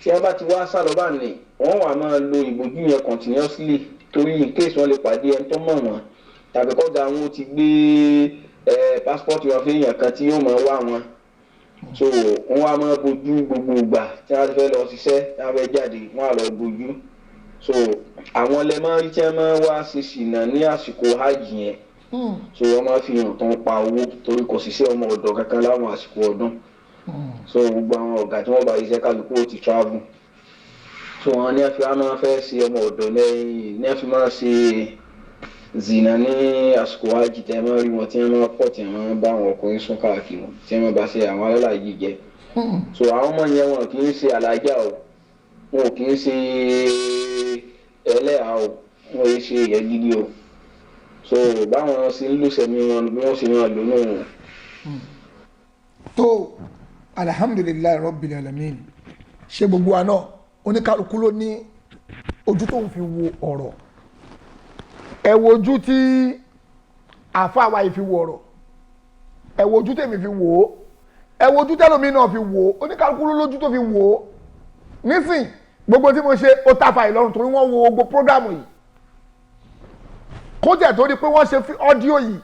tí wọ́n bá ti wá sá lọ bá ní wọ́n wà máa lo ìbòjú yẹn continuously torí in case wọ́n lè pàdé ẹni tó mọ̀ wọ́n tàbí kọ́gà wọn ti gbé passport wọn fún èèyàn kan tí yóò máa wá wọn so wọ́n wá máa bójú gbogbo ìgbà tí wọ́n ti fẹ́ lọ ṣiṣẹ́ tí wọ́n fẹ́ jáde wọ́n á lọ bójú so àwọn lè máa rí tí wọ́n máa wá ṣe ṣìnà ní àsìkò hajj yẹn so wọ́n máa fi hàn tán pa owó torí kò sì sí ọmọ ọ̀dọ̀ kankan láwọn àsìkò ọdún so gbogbo àwọn ọ̀gá tí wọ́n bá iṣẹ́ kálukú ó ti travel so wọn ní àfi máa fẹ́ ṣe ọmọ ọ̀dọ̀ lẹ́yìn ní àfi máa ṣe zina ní àsìkò hajj tẹ́ máa rí wọn tí wọ́n máa pọ̀ tí wọ́n máa bá àwọn ọkùnrin sún káàkiri tí wọ́n máa bá ṣe àwọn alálàyé jẹ so àwọn ọmọ yẹn wọn kì í ṣe alájà o wọn kì í ṣe ẹlẹ́yà o wọn kì í ṣe ìyẹn gidi o so báwọn ṣe ń lùsẹ̀mí wọn bí wọ́n ṣe máa lò náà. tó alhamdulilayi rabbil alamin ṣe gbogbo wa náà oníkálukú ló ní ojú tó ń fi wo ọ̀rọ̀ ẹ wo ojú tí àáfàá wa yìí fi wo ọ̀rọ̀ ẹ wo ojú tèmi fi wò ó ẹ wo ojú tẹlómi náà fi wò ó oníkálukú ló lójú tó fi wò ó nísìn gbogbo tí mo ṣe ó tàfà ìlọrun torí wọ́n wo gbogbo prógámù yìí kó jẹ́ torí pé wọ́n ṣe fi ọ́díò yìí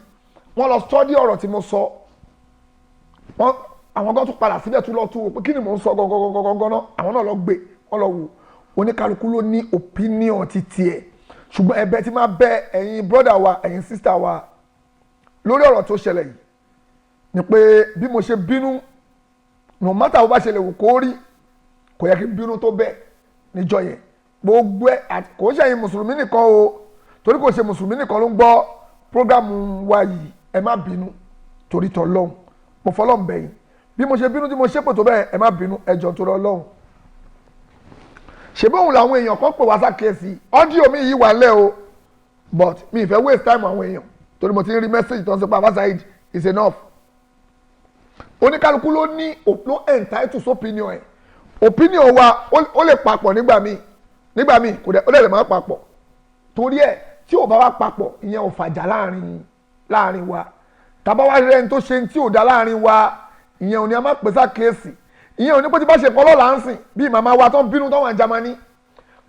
wọ́n lọ sọ́dí ọ̀rọ̀ tí mo sọ àwọn kan tún padà síbẹ̀ tún lọ tún wò pé kí ni mò ń sọ gangan náà àwọn náà lọ gbé wọ́n lọ wò oníkálukú ló ní opinion ti tiẹ̀ ṣùgbọ́n ẹ̀bẹ̀ tí máa bẹ̀ ẹ̀yin brother wa ẹ̀yin sister wa lórí ọ̀rọ̀ tó ṣẹlẹ̀ yìí ni pé bí mo ṣe bínú no matter bó bá ṣẹlẹ̀ wò kó rí kò yẹ kí n bínú tó bẹ́ẹ̀ níjọ́ yẹn gbogbo ẹ̀ kò ṣe ẹ̀yin mùsùlùmí nìkan o torí kò ṣe mùsùlùmí nìkan ló ń gbọ́ prógámù wa yìí ẹ má bínú torí tọ́lọ́hún mo fọlọ́hún bẹ̀yìn bí mo ṣe bínú tí mo ṣépè tó bẹ́ẹ̀ ẹ má bínú ẹ jọ̀ọ́ torí Ọlọ́run ṣe bóun làwọn èèyàn kan pè wá sákèésí ọ́díò mi yìí wà lẹ́ o but mi ìfẹ́ waste time àwọn èèyàn torí mo ti ń rí message tó ń sọ pé Baba Saheed is enough oníkálukú ló ní ló entitled sí opinion ẹ̀ opinion wa ó lè papọ̀ nígbà míì kò dẹ̀ ó lè má papọ̀ torí ẹ̀ tí ò bá wá papọ̀ ìyẹn ò fàjà láàrin wa tàbá wá rẹ̀ ní tó ṣe tí ò dá láàrin wa ìyẹn ò ní a má pèsè àkíyèsí ìyẹn ò ní pé tí bá ṣe kọ́ lọ́la ń sìn bí màmá wa tó ń bínú tó wà ní Jámánì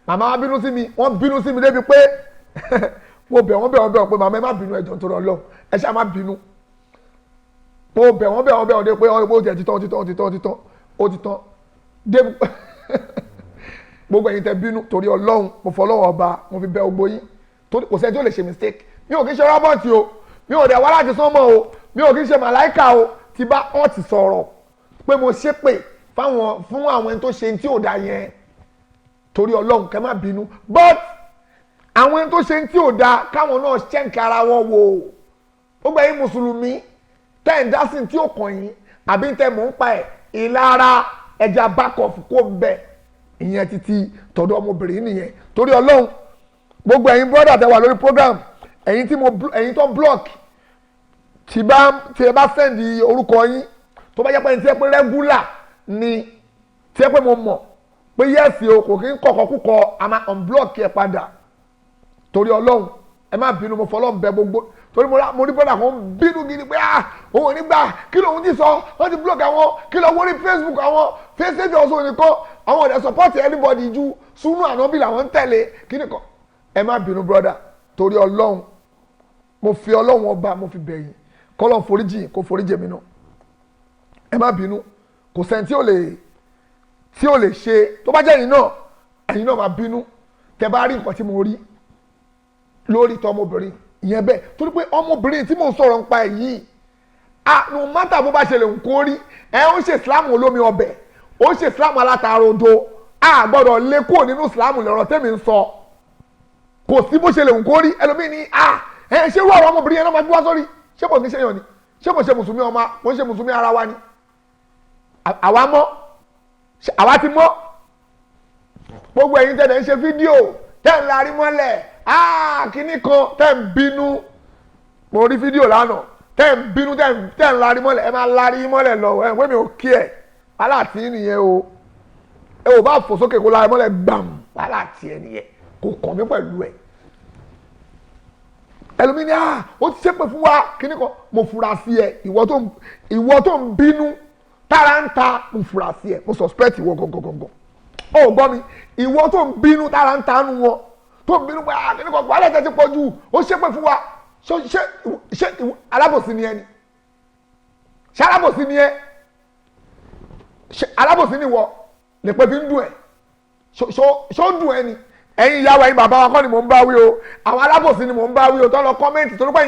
màmá wa bínú sí mi wọ́n bínú sí mi débi pé mo bẹ̀ wọ́n pé màmá ẹ má bínú ẹ̀jọ̀ nítorí Ọlọ́run ẹ ṣáà má bínú mo bẹ̀ wọ́n dé pé ó ti tán dé gbogbo ẹ̀yin tẹ́ bínú torí Ọlọ́run mo fọ Ọlọ́run ọba mo fi bẹ̀ gbogbo yín torí kò sẹ́ni tó lè ṣe mistake mi ò kí ń ṣe rọ́bọ̀tì o mi ò dẹ̀ wá láti sánmọ̀ o mi ò kí ń ṣe màláìkà o tí bá ọ̀ ti sọ̀rọ̀ pé mo ṣépè fún àwọn ẹni tó ṣe tí ò dá yẹn torí Ọlọ́run kẹ́ má bínú but àwọn ẹni tó ṣe tí ò dá káwọn náà ṣẹ́ǹkì ara wọn wò ó gbẹ̀yìn mùsùlùmí tẹ́ ẹ̀ dá sí tí ò kàn yín àbí tẹ́ mò ń pa ẹ̀ ìlara ẹja bákọ̀fù kó ń bẹ̀ ìyẹn títí tọ̀dọ̀ ọmọbìnrin nìyẹn torí Ọlọ́run gbogbo ẹ̀yin brother tẹ́ wà lórí program ẹ̀yin tó block tí ẹ bá send orúkọ yín tó bá jẹ́ pé ẹni tí ẹ pé regular ni tí ẹ pé mo mọ̀ pé yẹ́sì o kò kí ń kọ̀kọ́ kúkọ a máa unblock ẹ padà torí Ọlọ́run ẹ má bínú mo fọlọ́run bẹ gbogbo torí mo ní brother kan bínú gidi pé òun ò ní gbà kí lóun ti sọ wọ́n ti block àwọn kí lóun wọ́n rí Facebook àwọn Facebook ọ̀sán nìkan àwọn ọ̀dẹ̀ support anybody ju súnú ànábì làwọn ń tẹ̀lé kí nìkan ẹ má bínú brother torí Ọlọ́run mo fi Ọlọ́run ọba mo fi bẹ̀yìn kọ́lọ́n foríjì kó foríjì mi náà ẹ má bínú kò sẹ́ni tí ò lè ṣe tó bá jẹ́ ẹ̀yin náà máa bínú tẹ́ bá rí nǹkan tí mo rí lórí tọ́ ọmọbìnrin ìyẹn bẹ́ẹ̀ torí pé ọmọbìnrin tí mò ń sọ̀rọ̀ nípa ẹ̀ yìí no matter bó bá ṣe lè ń kó rí ó ń ṣe Islam olómi ọbẹ̀ ó ń ṣe Islam alátarodo gbọ́dọ̀ lé kúrò nínú Islam lọ́rọ̀ tẹ́mi ń sọ kò sí bó ṣe lè ń kó rí ẹlòmíì ní ṣé irú ọ̀rọ̀ ọmọbìnrin yẹn náà máa gbé wá sórí ṣé kò ní ṣe yàn ni ṣé kò ṣe mùsùlùmí ọmọ kò ń ṣe mùsùlùmí ara wa ni àwa mọ́ àwa ti mọ́ gbogbo ẹ̀yin tẹ̀lé ń ṣe fídíò tẹ́ ń larí mọ́lẹ̀ kíní kan tẹ́ ń bínú mo rí fídíò lánàá tẹ́ ń bínú tẹ́ ń larí mọ́lẹ̀ ẹ máa larí mọ́lẹ̀ lọ ẹ wẹ́mi ò kí ẹ̀ aláàtì nìyẹn o ẹ ò bá fò sókè kó larí mọ́lẹ̀ gbàm aláàtì ẹ nìyẹn kò kàn mí pẹ̀lú ẹ̀ ẹlòmíì ní ó ti ṣépè fún wa kíní kan mo fura sí ẹ ìwọ tó ń bínú tára ń ta mo fura sí ẹ mo suspect ìwọ gangan ó gbọ́ mi ìwọ tó ń bínú tára ń ta nu wọn tó ń bínú pé kíní kan wàhálà tẹ́ ti pọ̀ jù ó ṣépè fún wa ṣé alábòsí ni ẹ ni ṣé alábòsí ni ẹ ṣé alábòsí ni wọ lè pẹ́ fi ń dùn ẹ ṣó dùn ẹ ni ẹ̀yin ìyàwó ẹ̀yin bàbá wa kọ́ ni mò ń bá wí o àwọn alábòsí ni mò ń bá wí o tó lọ kọ́mẹ́ǹtì torí pé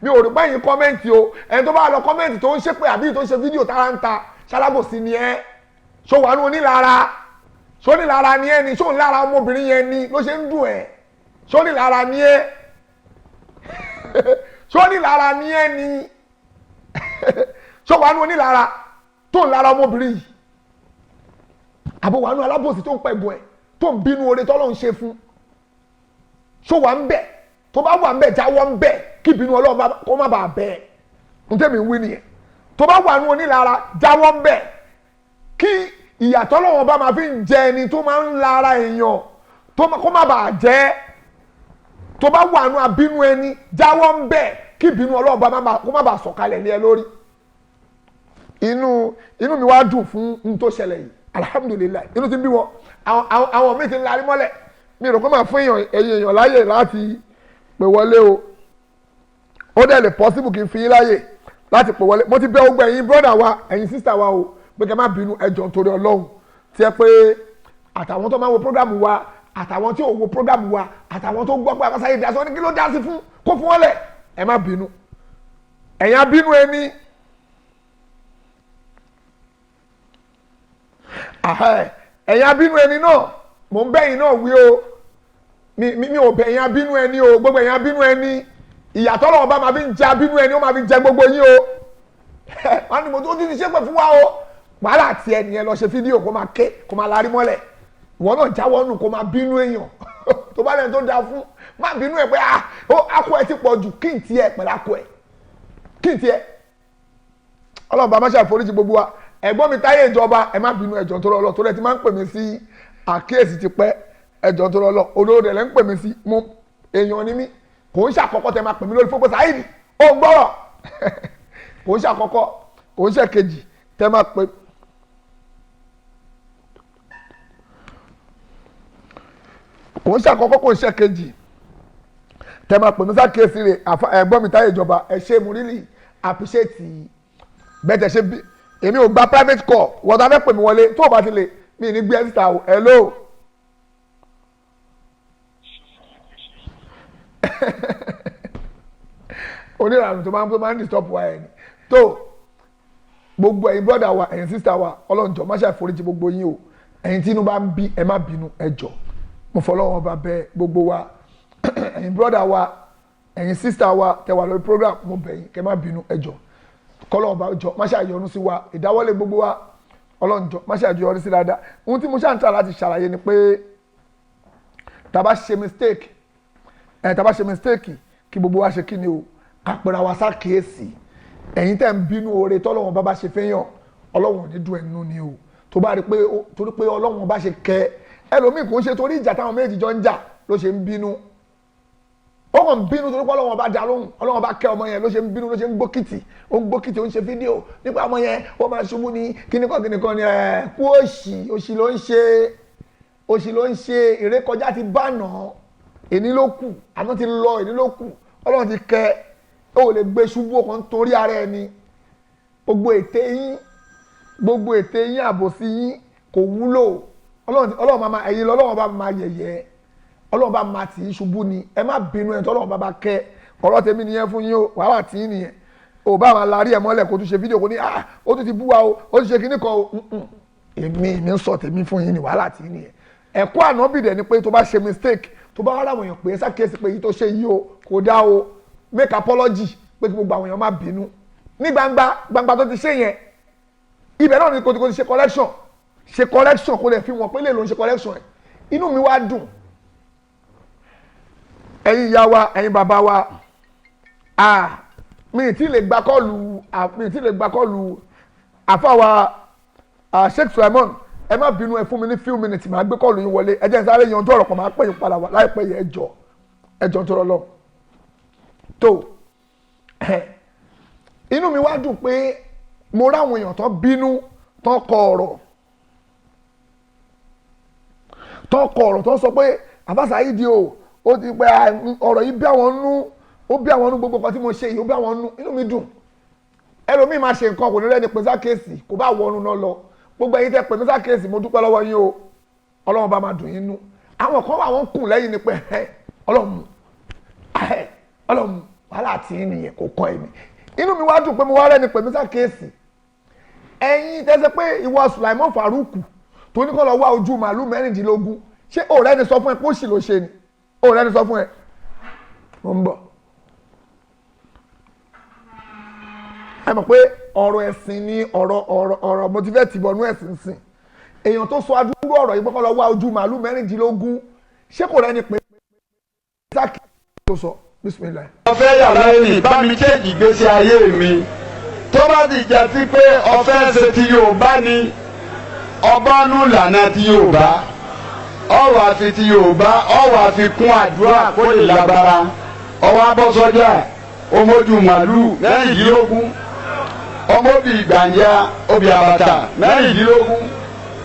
mi ò rí pé ẹ̀yin kọ́mẹ́ǹtì o ẹni tó bá lọ kọ́mẹ́ǹtì tó ń ṣépè àbí tó ń ṣe fídíò tára ń ta ṣalábòsí ni ẹ ṣó wà ní onílara ṣó nílara ni ẹ ni ṣó nílara ọmọbìnrin yẹn ni ló ṣe ń dùn ẹ ṣó nílara ni ẹ ṣó nílara ni ẹ ni ṣó wà ní onílara tó ń lara ọmọbìnrin yìí àbò wà ní alábòsí tó ń pẹ̀ bọ̀ ẹ̀ tó ń bínú oore tọ́lọ́ ń ṣe fún ṣó wà ń bẹ̀ tó bá wà ń bẹ̀ jáwọ́ ń bẹ̀ kí ìbínú Ọlọ́run kó má bàa bẹ̀ ń tẹ́mi wí nìyẹn tó bá wà ní onílara jáwọ́ ń bẹ̀ kí ìyàtọ̀ Ọlọ́run bá máa fi ń jẹ ẹni tó máa ń lara èèyàn kó má bàa jẹ́ tó bá wà ní abínú ẹni jáwọ́ ń bẹ̀ kí ìbínú Ọlọ́run kó má bàa sọ̀kalẹ̀ lé ẹ lórí inú mi wá dùn fún n tó ṣẹlẹ̀ yìí alhamdulilayi inú ti ń bí wọn àwọn míì ti ń larí mọ́lẹ̀ mi rò pé máa fún èèyàn láyè láti pè wọlé o ó dẹ̀ lè possible kí n fi yín láyè láti pè wọlé mo ti bẹ̀ gbogbo ẹ̀yin brother wa ẹ̀yin sister wa o pé kẹ́ má bínú ẹ jọ̀ọ́ nítorí Ọlọ́run tí ẹ pé àtàwọn tó máa wo program wa àtàwọn tí ò wo program wa àtàwọn tó gbọ́ pé Baba Saheed dasọ ní kí ló dá sí fún kó fún wọn lẹ̀ ẹ má bínú ẹ̀yin abínú ẹni ẹ̀yin abínú ẹni náà mò ń bẹ̀yìn náà wí o mi ò bẹ̀yìn abínú ẹni o gbogbo ẹ̀yin abínú ẹni ìyàtọ̀ lọ́wọ́ bá máa fi ń jẹ abínú ẹni ó máa fi jẹ gbogbo yín o wọ́n ní mo tó ti ṣépè fún wa o wàhálà àti ẹnìyẹn lọ ṣe fídíò kó máa ké kó máa larí mọ́lẹ̀ ìwọ náà jáwọ́ nù kó máa bínú èèyàn tó bá lẹ́yìn tó dáa fún má bínú ẹ̀ pé akọ ẹ ti pọ̀ jù kí n tiẹ̀ pẹ̀lú akọ ẹ kí n tiẹ̀ ọlọ́run bá má ṣe àforíjì gbogbo wa ẹ̀gbọ́n mi Táyé Ìjọba ẹ má bínú ẹjọ́ tó lọ́lọ́ tó rẹ̀ ti máa ń pè mí sí àkíyèsí ti pẹ́ ẹjọ́ tó lọ́lọ́ olóòdè lẹ́ ń pè mí sí mú èèyàn ní mí kò ń ṣàkọ́kọ́ tẹ máa pè mí lórí fún pé Saheed ó gbọ́rọ̀ kò ń ṣàkọ́kọ́ kò ń ṣèkejì tẹ máa pè kò ń ṣàkọ́kọ́ kò ń ṣèkejì tẹ máa pè mí sákèésí rẹ̀ ẹ̀gbọ́n mi Táyé Ìjọba ẹ ṣé mo really appreciate bẹ́ẹ̀ tẹ̀ ṣe bí èmi ò gba private call wọ́n ta fẹ́ pè mí wọlé tó o bá ti lè mí ní gbé ẹ́sítà o hello. onírànù tó máa ń disturb wa ẹni tó gbogbo ẹ̀yin brother wa ẹ̀yin sister wa ọlọ́njọ́ má ṣe àforíjì gbogbo yín o ẹ̀yin tí inú bá ń bí ẹ má bínú ẹ jọ̀ọ́ mo fọlọ́wọ́n bá bẹ gbogbo wa ẹ̀yin brother wa ẹ̀yin sister wa tẹ wà lórí program mo bẹ̀ yín kẹ́ má bínú ẹ jọ̀ọ́ kọ́lọ́wọ́n bá jọ má ṣe àyọnu sí wa ìdáwọ́lé gbogbo wa ọlọ́njọ́ má ṣe àjọyọrí sí dáadáa ohun tí mo ṣàǹtà láti ṣàlàyé ni pé tá bá ṣe mistake kí gbogbo wa ṣe kí ni o àpẹẹrẹ wa ṣàkíyèsí ẹ̀yin tẹ́ ń bínú oore tọ́lọ́wọ́n bá ṣe fẹ́yàn ọlọ́wọ́n ò ní dùn ẹnu ni o tó bá rí pé torí pé ọlọ́wọ́n bá ṣe kẹ́ ẹlòmíì kò ń ṣe torí ìjà táwọn méjì jọ ń jà ló ṣe ń bínú ó kàn ń bínú torí pé ọlọ́wọ́n bá dá lóhùn ọlọ́wọ́n bá kẹ́ ọmọ yẹn ló ṣe ń bínú ló ṣe ń gbókìtì ó ń gbókìtì ó ń ṣe fídíò nípa ọmọ yẹn ó máa ṣubú ní kíníkan ni kú òṣì ló ń ṣe ìrékọjá ti bá nà èní ló kù àná ti lọ èní ló kù ọlọ́run ti kẹ́ ó lè gbé ṣubú ọkàn torí ara ẹni gbogbo ète yín àbòsí yín kò wúlò ọlọ́run máa ẹ̀yin lọ́lọ́run bá máa yẹ̀yẹ́ ọlọ́run bá máa tì í ṣubú ni ẹ má bínú ẹ̀ tọ́lọ́run bá kẹ́ ọ̀rọ̀ tèmi nìyẹn fún yín o wàhálà tí yín nìyẹn ò bá máa larí ẹ̀ mọ́lẹ̀ kó tún ṣe fídíò kó ní ó tún ti bú wa o ó tún ṣe kíní kan o èmi ń sọ tèmi fún yín ni wàhálà tí yín nìyẹn ẹ̀kọ́ ànábì dẹ̀ ni pé tó bá ṣe mistake tó bá wàhálà àwọn èèyàn pé sákèsí pé èyí tó ṣe yìí o kò dá o make apology pé kí gbogbo àwọn èèyàn má bínú ní gbangba tó ti ṣe yẹn ibẹ̀ náà ni kò ti ṣe correction kó lè fi wọn pé lè ló ń ṣe correction ẹ̀ inú mi wá dùn ẹ̀yin ìyá wa ẹ̀yin bàbá wa mi ti lè gba kọ́ọ̀lù àfàwà Sheikh Suleiman ẹ má bínú ẹ fún mi ní few minutes máa gbé kọ́ọ̀lù yín wọlé ẹ jẹ́ sáré yanjú ọ̀rọ̀ kan máa pè yín padà wá láìpẹ́ yẹn ẹjọ́ tó lọ tó inú mi wá dùn pé mo ráwọn èèyàn tó bínú tó kọ ọ̀rọ̀ tó sọ pé Àfà Saheed ó ti pẹ́ ọ̀rọ̀ yìí bí àwọn nú ó bí àwọn nú gbogbo kan tí mo ṣe yìí ó bí àwọn nú inú mi dùn ẹlòmíì máa ṣe nǹkan kò ní lẹ́ni pé sákèsì kò bá wọnú náà lọ gbogbo ẹ̀yin tẹ́ pè mí sákèsì mo dúpẹ́ lọ́wọ́ yín o Ọlọ́run bá máa dùn yín nú àwọn kan wà wọ́n kùn lẹ́yìn ni pé Ọlọ́run wàhálà àti yín nìyẹn kò kọ́ ẹ̀mí inú mi wá dùn pé mo wá rẹ́ni pè mí sákèsì ẹ̀yin tẹ́sẹ̀ pé ìwọ Sulaiman Faruku tó ní kọ́ lọ wá ojú màálù 16 ṣé òrẹ́ni sọ fún ẹ pé ó sì ló ṣe ni òrẹ́ni sọ fún ẹ mo ń bọ̀ ẹ mọ̀ pé ọ̀rọ̀ ẹ̀sìn ni ọ̀rọ̀ mo ti fẹ́ tì bọ̀nú ẹ̀sìn sìn èèyàn tó sọ adúrú ọ̀rọ̀ yìí pọ́kọ́ lọ wá ojú màálù 16 ṣé kò rẹ́ni pé sákì tó sọ bismillah. ọ̀fẹ́ yàrá ẹni bá mi kéèkì ìgbésí ayé mi tó bá ti jà sí pé ọ̀fẹ́ ṣe ti Yorùbá ni ọbọ̀nù lànà ti Yorùbá ọwọ́ àfi ti Yorùbá ọwọ́ àfi kún àdúrà kó lè lágbára ọwọ́ abọ́sọ́jà ọmọdù màálù 16 ọmọbì gbàǹjà obì àbàtà 16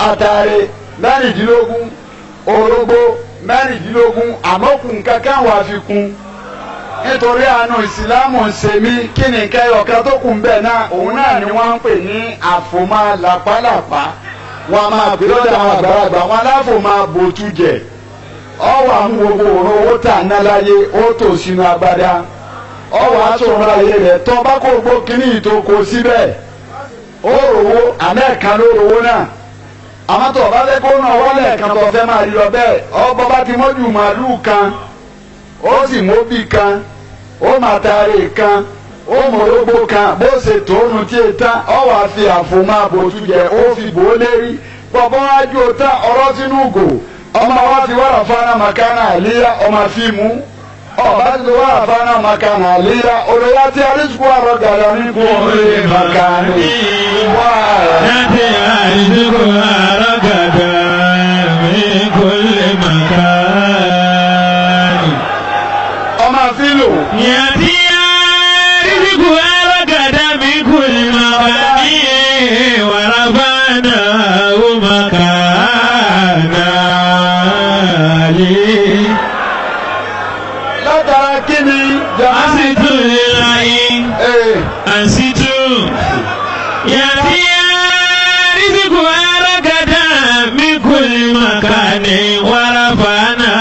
àtàrẹ 16 orógbó 16 àmọ́kùn kankan wà fi kún nítorí àánú ìsìlámù ń ṣe mí kí ni kẹyọ̀kan tó kù ń bẹ̀ náà òun náà ni wọ́n ń pè ní àfòmá làpálàpá wọn máa pè lọ́dọ̀ àwọn àgbàlagbà wọn aláfòmá bòtú jẹ ọwọ́ àwọn gbogbo òrò owó tà ná láyé ó tò sínú agbádá ọwọ́ àtòrò ayé rẹ̀ tọ́ bá kó gbó kínní ìtòkò síbẹ̀ ó rówó àmẹ́ẹ̀kan ló rówó náà àmọ́ tó bá fẹ́ kó náà wọlé kan tó fẹ́ máa rí lọ bẹ́ẹ̀ ọbọ̀ bá ti mọ́jú màálù kan ó sì móbì kan ó máa taari kan ó mọ̀lógbó kan bó ṣe tóorun tí e tán ọ wà fi àfòmọ́ àbòtú jẹ ó fi bò ó lérí bọ̀bọ̀ wájú o tán ọ̀rọ̀ sínú ògò ọmọ wa fi wàrà fana makana àlíyá ọmọ fi mú ọba ti fi wàrà fana makana àlíyá olóyà tí arísùkú àrọ gàdá ní kò lè makana wà. láti arísùkú àrọ gàdá ní kò lè makana. ọmọ fi lò. yàtí arísùkú àrọ gàdá ní kò lè makana wàrà fana ó makana. látara kí ni asitu ilayin asitu yàtí arisiku aragada min kulli makani warafana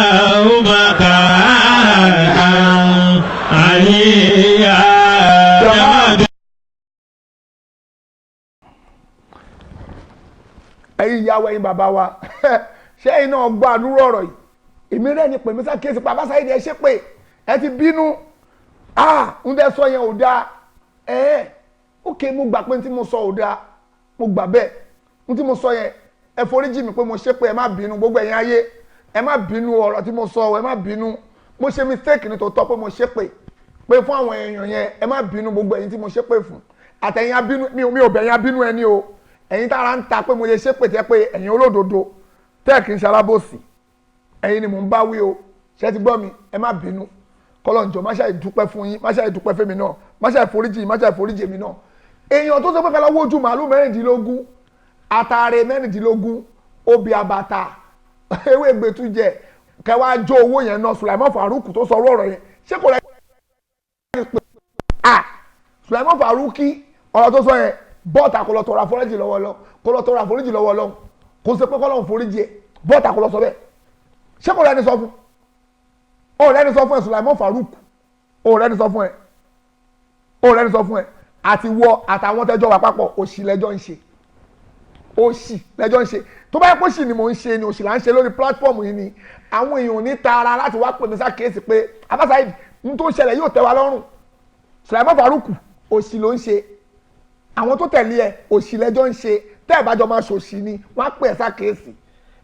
umakana aliya. ẹ̀yin ìyàwó ẹ̀yin bàbá wa ṣé ẹ̀yin náà gbọ́ àdúrà ọ̀rọ̀ yìí èmi rẹ̀ ni pèmí sákèsí bàbá Saheed ẹ ṣe pé ẹ ti bínú ń dẹ́ sọ yẹn ò dáa ókè mo gbà pé tí mo sọ ò dáa mo gbà bẹ́ẹ̀ tí mo sọ yẹn ẹ foríjì mi pé mo ṣe pé ẹ má bínú gbogbo ẹ̀yin ayé ẹ má bínú ọ̀rọ̀ tí mo sọ ẹ má bínú mo ṣe mistake ní tòótọ́ pé mo ṣe pé fún àwọn èèyàn yẹn ẹ má bínú gbogbo ẹ̀yin tí mo ṣe pé fún àtẹ̀yin abínú mi ò bẹ̀yìn abínú ẹni o ẹ̀yin tára ń ta pé mo lè ṣe pé tẹ́ pé ẹ̀yin olódodo tẹ́ kì í ṣe alábòsí ẹ̀yin ni mò ń bá wí o ṣé ti gbọ́ mi ẹ má bínú kọ́lọ́njọ́ má ṣàì dúpẹ́ fún yín má ṣàì dúpẹ́ fẹ́mi náà má ṣàì foríjì má ṣàì foríjì èmi náà èèyàn tó sọ pé kálá wójú màálù 16 àtàrẹ 16 obì àbàtà ewé gbẹtújẹ kẹwàá jó owó yẹn náà Sulaiman Faruq tó sọ ọ̀rọ̀ yẹn ṣé kò rẹ Sulaiman Faruq ọ̀rọ̀ tó sọ yẹn bọ́ọ̀tà kò lọ tọrọ àforíjì lọ́wọ́ lọ kò lọ tọrọ àforíjì lọ́wọ́ lọ kò sí pé kọ́lọ́hún foríjì ẹ bọ́ọ̀tà kò lọ sọ bẹ́ẹ̀ ṣé kò rẹ́ni sọ fún ó rẹ́ni sọ fún ẹ Sulaiman Faruq ó rẹ́ni sọ fún ẹ ó rẹ́ni sọ fún ẹ àti wọ àtàwọn tẹjọ wà papọ̀ òṣì lẹ́jọ́ ń ṣe òṣì lẹ́jọ́ ń ṣe tó bá yẹ kó ṣì ni mò ń ṣe ni òṣì là ń ṣe lórí platform yìí ni àwọn èèyàn ní tara láti wá pè mí sákèésì pé Baba Saheed ní tó ń ṣẹlẹ̀ yóò tẹ́ wa lọ́rùn Sulaiman Faruq òṣì ló ń ṣe àwọn tó tẹ̀lé ẹ òṣì lẹ́jọ́ ń ṣe tẹ́ ẹ̀ bá jọ máa ṣòṣì ni wọ́n á pè ẹ́ sákèésì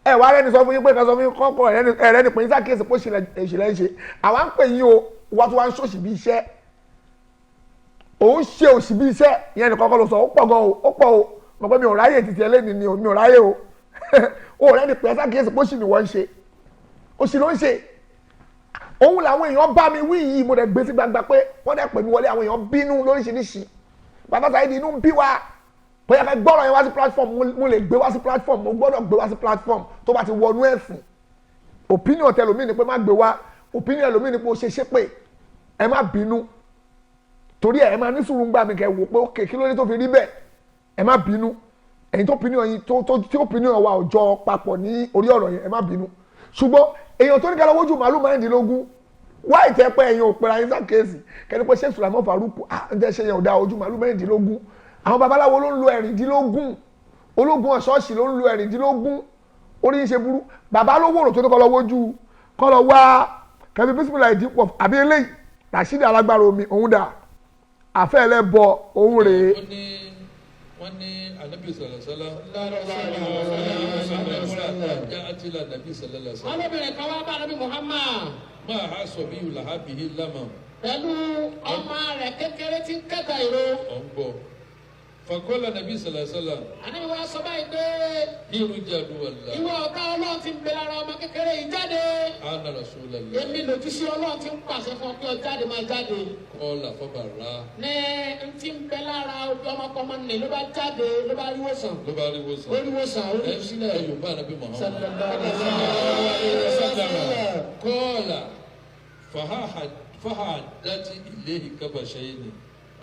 ẹ wá rẹ́ni sọ fún yín pé kan sọ fún yín kọ́kọ́ ẹ̀rẹ́ni pè yín sákèésì pé òṣì lẹ́ ń ṣe àwa ń pè yín o wá tó wá ń ṣòṣì bí iṣẹ́ òun ṣe òṣì bí iṣẹ́ ìyẹn nìkan kọ́ ló sọ ó pọ̀ gan o ó pọ̀ o mọ̀ pé mi ò ráyè títí ẹlẹ́ni ni mi ò ráyè o ó rẹ́ni pè ẹ́ sákèésì pé òṣì ni wọ́n ń ṣe òṣì ló ń ṣe òun làwọn èèyàn bá mi wí yìí mo dẹ̀ gbé sí gbangba pé wọ́n dẹ̀ pè mí wọlé àwọn èèyàn bínú lóríṣiríṣi Baba Saheed inú ń bí wa bóyá ká gbọ́rọ̀ yẹn wá sí platform mo lè gbé wá sí platform mo gbọ́dọ̀ gbé wá sí platform tó bá ti wọnú ẹ̀sìn opinion tẹlòmíì ni pé má gbé wá opinion ẹlòmíì ni pé ó ṣe ṣépè ẹ má bínú torí ẹ máa ní sùúrù ń gbà mí kẹ wò pé ókè kí ló dé tó fi rí bẹ́ẹ̀ ẹ má bínú ẹ̀yin tó opinion yín tí opinion wa ò jọ papọ̀ ní orí ọ̀rọ̀ yẹn ẹ má bínú ṣùgbọ́n èèyàn tó ní kálọ̀ wójú màálù 16 wá ìtẹ́ pé ẹ̀yin ò pera yín sákèésì kẹ́ni pé ṣé Sulaiman Faruq ń tẹ́ ṣe yẹn ò dá ojú màálù 16 àwọn babaláwo ló ń lo 16 ológun ọ̀ṣọ́ọ̀ṣì ló ń lo 16 orí ń ṣe burú bàbá ló wòrò tó ní kọ́ lọ wójú kọ́ lọ wá kẹ́mi bísímìlà ìdípọ̀ àbí eléyìí Rashidi alágbára omi òun dà àfẹ́ ẹlẹ́bọ òun rèé. wọ́n ní anabi sọlọsọlọ àti anabi sọlọsọlọ. ọlọ́bìnrin kan wá bá anabi Muhammad. máa ha sọ bí làhábìhí lámà. pẹ̀lú ọmọ rẹ̀ kékeré tí ń kẹta ìró. ọ̀ ń bọ̀ fakọ́lá nàbí sọlọsọlọ. anabi wa sọ báyìí pé. irú jáde wàlá. ìwọ ọ̀gá Ọlọ́run ti ń bẹ lára ọmọ kékeré yìí jáde. ana rasulullah. èmi lòdìsí Ọlọ́run ti ń pàṣẹ fún ọ pé ọ jáde máa jáde. kọ́lá fọ́bàrà. ní n ti ń bẹ lára ọmọkọ́mọ nì ló bá jáde ló bá rí wòsàn. ló bá rí wòsàn. ó rí wòsàn ó rí sílẹ̀. ẹ yóò bá nàbí Muhammad. sallallahu kọ́lá fàhà dátì ilayhi kabashayni.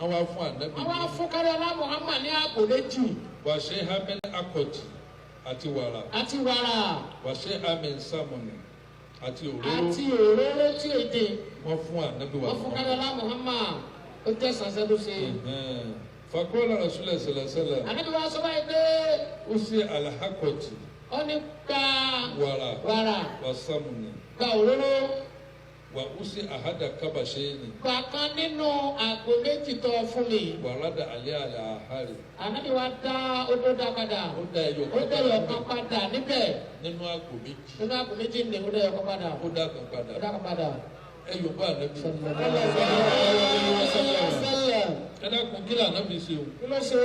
àwọn afún ànábì. àwọn afúnkárẹ́lá Muhammad ní àpò méjì. wàṣẹ hamẹ akọtì àti wàrà. àti wàrà. wàṣẹ hamẹ sàmùnì àti òróró. àti òróró tí èdè. wọ́n fún ànábì wa. wọ́n fúnkárẹ́lá Muhammad ó tẹ̀ sàṣẹ́ ló ṣe. fakọ́lá rasulẹ̀ sẹlẹsẹlẹ. ànábì wa sọ báyìí pé. ó ṣe alahakọtì. ó ní ká. wàrà. wàrà. wàsàmùnì. ká òróró. wà ó sì àhádà kábàṣẹ́ ni. Bàkan nínú àgbo méjì tó fún mi. Wàrádà alẹ́ àlẹ́ àhárẹ̀. Ànábì wa dá odó dá padà. Ó dá ẹyọ kan padà níbẹ̀. Nínú àgbo méjì. Nínú àgbo méjì ni ó dá ẹyọ kan padà. Ó dá kan padà. Ó dá kan padà. Ẹyọ bá ànábì. Ẹ dákun kí lè ànábì ṣe o. Kí ló ṣe?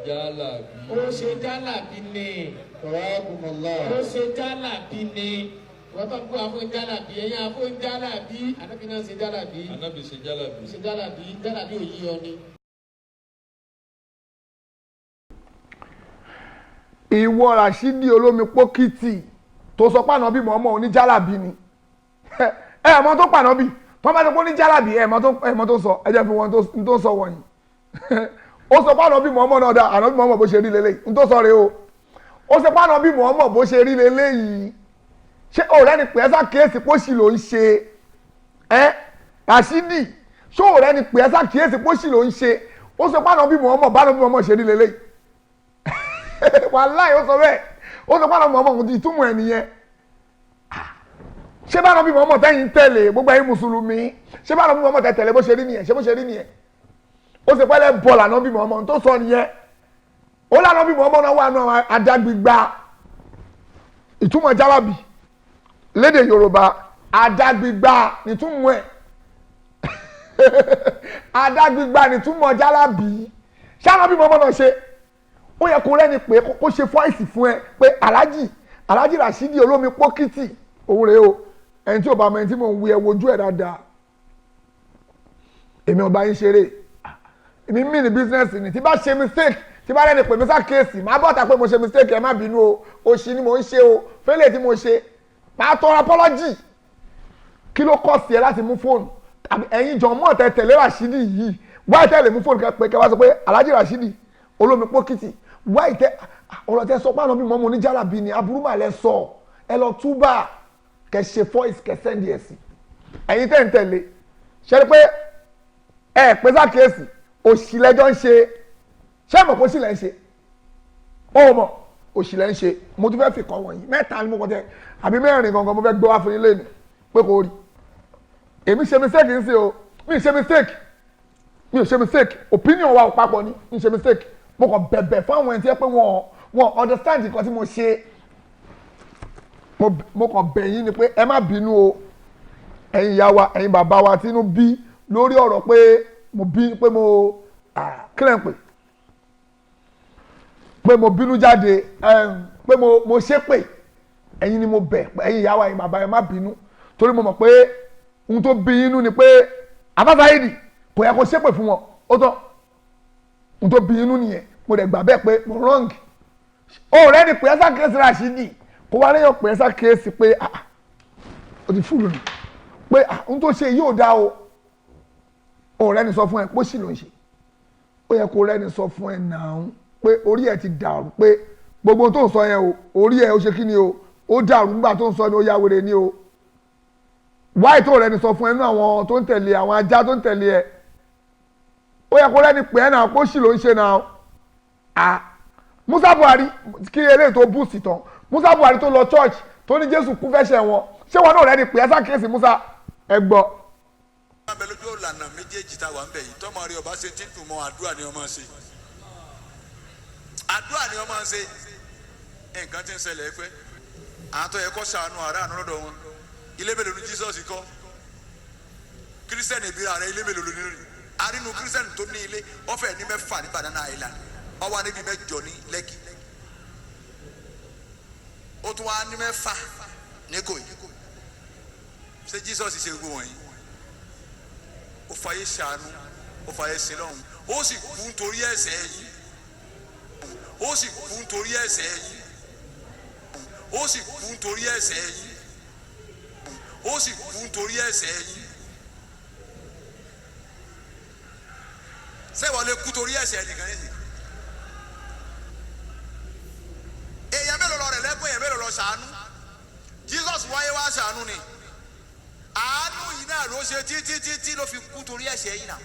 Jálàbí. Ó ṣe jálàbí ni. Ó ṣe jálàbí ni. Wọ́n tó ń kó àfún jálàbí, ẹ̀yìn àfún jálàbí, ànábì náà ṣe jálàbí. Ànábì ṣe jálàbí. Ṣe jálàbí, jálàbí ò yí ọ ni. Ìwọ Rashidi olómi pókìtì tó sọ pàànà bí mọ̀ọ́mọ́ oní jálàbí ni. Ẹ mọ̀ tó pàànà bí, tó bá tó pọ́ ní jálàbí, ẹ mọ̀ tó sọ, ẹ jẹ́ fi wọn tó sọ wọ̀nyí. Ó sọ pàànà bí mọ̀ọ́mọ́ náà dá, àná bí mọ̀ọ́mọ́ bó ṣe rí lélẹ́yìí, ń tó sọ rèé o. Ó sọ pàànà bí mọ̀ọ́mọ́ bó ṣe rí lélẹ́yìí. Ṣé ọ̀rẹ́ ni pẹ̀ẹ́sà kíyèsí pósì ló ń ṣe ẹ́ Rashidi ṣé ọ̀rẹ́ ni pẹ̀ẹ́sà kíyèsí pósì ló ń ṣe ó sọ pàánà bí Muhammad bá bí Muhammad ṣe rí lélẹ́yìí wàláhì ó sọ bẹ́ẹ̀ ó sọ pàánà Muhammad ìtumọ̀ ẹ̀ nìyẹn ṣé bá bí Muhammad tẹ́yìn tẹ̀lé gbogbo ẹ̀yin mùsùlùmí ṣé bá bí Muhammad tẹ̀lé bó ṣe rí nìyẹn ṣé bó ṣe rí nìyẹn ó sì pẹ́lẹ́ bọ́ọ̀lù àná bí Muhammad tó sọ nìyẹn ó lànà bí Muhammad náà wà náà adágbígbá ìtumọ̀ jálábì lédè Yorùbá adágbígbá nìtúmọ̀ ẹ̀ adágbígbá nìtúmọ̀ jálábì ṣáná bí Muhammad náà ṣe ó yẹ kó rẹ́ni pé kó ṣe fọ́ìsì fún ẹ pé Alhaji Rashidi olómi pókìtì òun rèé o ẹni tí ò bá mọ ẹni tí mò ń wí ẹ wojú ẹ dáadáa èmi ọba yín ṣeré èmi mí ní bísínẹ́sì ni tí bá ṣe mistake tí bá rẹ́ni pè mí sá kéèsì má bọ́ta pé mo ṣe mistake ẹ má bínú o òṣì ni mò ń ṣe o fẹ́lẹ̀ tí mo ṣe máa tọrọ apology kí ló kọ́ sí ẹ láti mú fóònù ẹ̀yin jọ mọ́ tẹ tẹ̀lé Rashidi yìí wáyé tẹ̀lé mú fóònù pé kẹwàá sọ pé Alhaji Rashidi olómi pókìtì wáyé tẹ ọ̀rọ̀ tẹ sọ pé àwọn bí mọ́mọ́ ní jálàbí ni aburú mà lẹ sọ ẹ lọ túbà kẹ ṣe voice kẹ sẹ́ndì ẹ̀ sí ẹ̀yin tẹ̀ ń tẹ̀lé ṣe pé ẹ pé sákèésì òṣìlẹ́jọ́ ń ṣe ṣé mọ̀ kó ṣìlẹ̀ ń ṣe ó mọ̀ òṣìlẹ̀ ń ṣe mo tún fẹ́ fi kọ́ wọ̀nyí mẹ́ta ni mo kọ́ tẹ àbí mẹ́rin gangan mo fẹ́ gbé wá fún yín lẹ́nu pé kò rí èmi ṣe mistake ń ṣe o mi ò ṣe mistake opinion wa ò papọ̀ ni mi ṣe mistake mo kàn bẹ̀bẹ̀ fún àwọn ẹni tí ẹ pé wọn understand nǹkan tí mo ṣe mo kàn bẹ̀ yín ni pé ẹ má bínú o ẹ̀yin ìyá wa ẹ̀yin bàbá wa tínú bí lórí ọ̀rọ̀ pé mo bí pé mo kílẹ̀ ń pè mo bínú jáde pé mo ṣépè ẹ̀yin ni mo bẹ̀ ẹ̀yin ìyá wa ẹ̀yin bàbá ẹ má bínú torí mo mọ̀ pé ohun tó bí inú ni pé abáfáyédì kò yẹ kó ṣépè fún wọn ó tán ohun tó bí inú nìyẹn mo dẹ̀ gbà bẹ́ẹ̀ pé mo wrong ọ̀rẹ́ ni pé ẹ́sà kéésì Rashidi kó wá léyàn pé ẹ́sà kéésì pé o ti fúlù ni pé ohun tó ṣe yóò dá o ọ̀rẹ́ ni sọ fún ẹ pé ó sì ló ń ṣe ó yẹ kó rẹ́ni sọ fún ẹ náà pé orí ẹ ti dàrú pé gbogbo tó ń sọ yẹn o orí ẹ ó ṣe kí ni o ó dàrú nígbà tó ń sọ ni ó yá wèrè ni o wáyé tó rẹ́ni sọ fún ẹ nínú àwọn tó ń tẹ̀lé àwọn ajá tó ń tẹ̀lé ẹ ó yẹ kó rẹ́ni pè é náà pé ó sì ló ń ṣe náà Musa Buhari kí eléyìí tó bú sí tán Musa Buhari tó lọ church tó ní Jésù kú fẹ́ṣẹ̀ wọn ṣé wọn náà rẹ́ni pè é sákèésì Musa ẹ gbọ́. abẹ́lójú ọ̀làna méjèèjì tá a wà ń bẹ̀ yìí tọ́mọ rí ọba ṣe tí ń dùn mọ́ àdúrà ni ọmọ ṣe àdúrà ni ọmọ ṣe nǹkan tí ń ṣẹlẹ̀ pé àwọn tó yẹ kó ṣàánú àrà àánú lọ́dọ̀ wọn ilé mélòó ni Jesus kọ́ kírísítẹ́nì ìbíra rẹ ilé mélòó ni rí arínú kírísítẹ́nì tó ní ilé ọ̀fẹ́ ní mẹ́fà ní Banana Island ọwọ́ níbi mẹ́jọ ní Lẹ́kì ó tún wá ní mẹ́fà ní Ìkòyí ṣé Jesus ṣe gbogbo wọ̀nyí ó fàyè ṣàánú ó fàyè ṣe lọ́hùn ó sì kú nítorí ẹ̀ṣẹ̀ yìí ó sì kú nítorí ẹ̀ṣẹ̀ yìí ó sì kú nítorí ẹ̀ṣẹ̀ yìí ó sì kú nítorí ẹ̀ṣẹ̀ yìí ṣé wọ́n lè kú torí ẹ̀ṣẹ̀ nìkan yìí èèyàn mélòó lọ rẹ̀ lẹ́gbọ̀n èèyàn mélòó lọ ṣàánú Jesus wáyé wá ṣàánú ni àánú yìí náà ló ṣe títí ló fi kú torí ẹ̀ṣẹ̀ yìí náà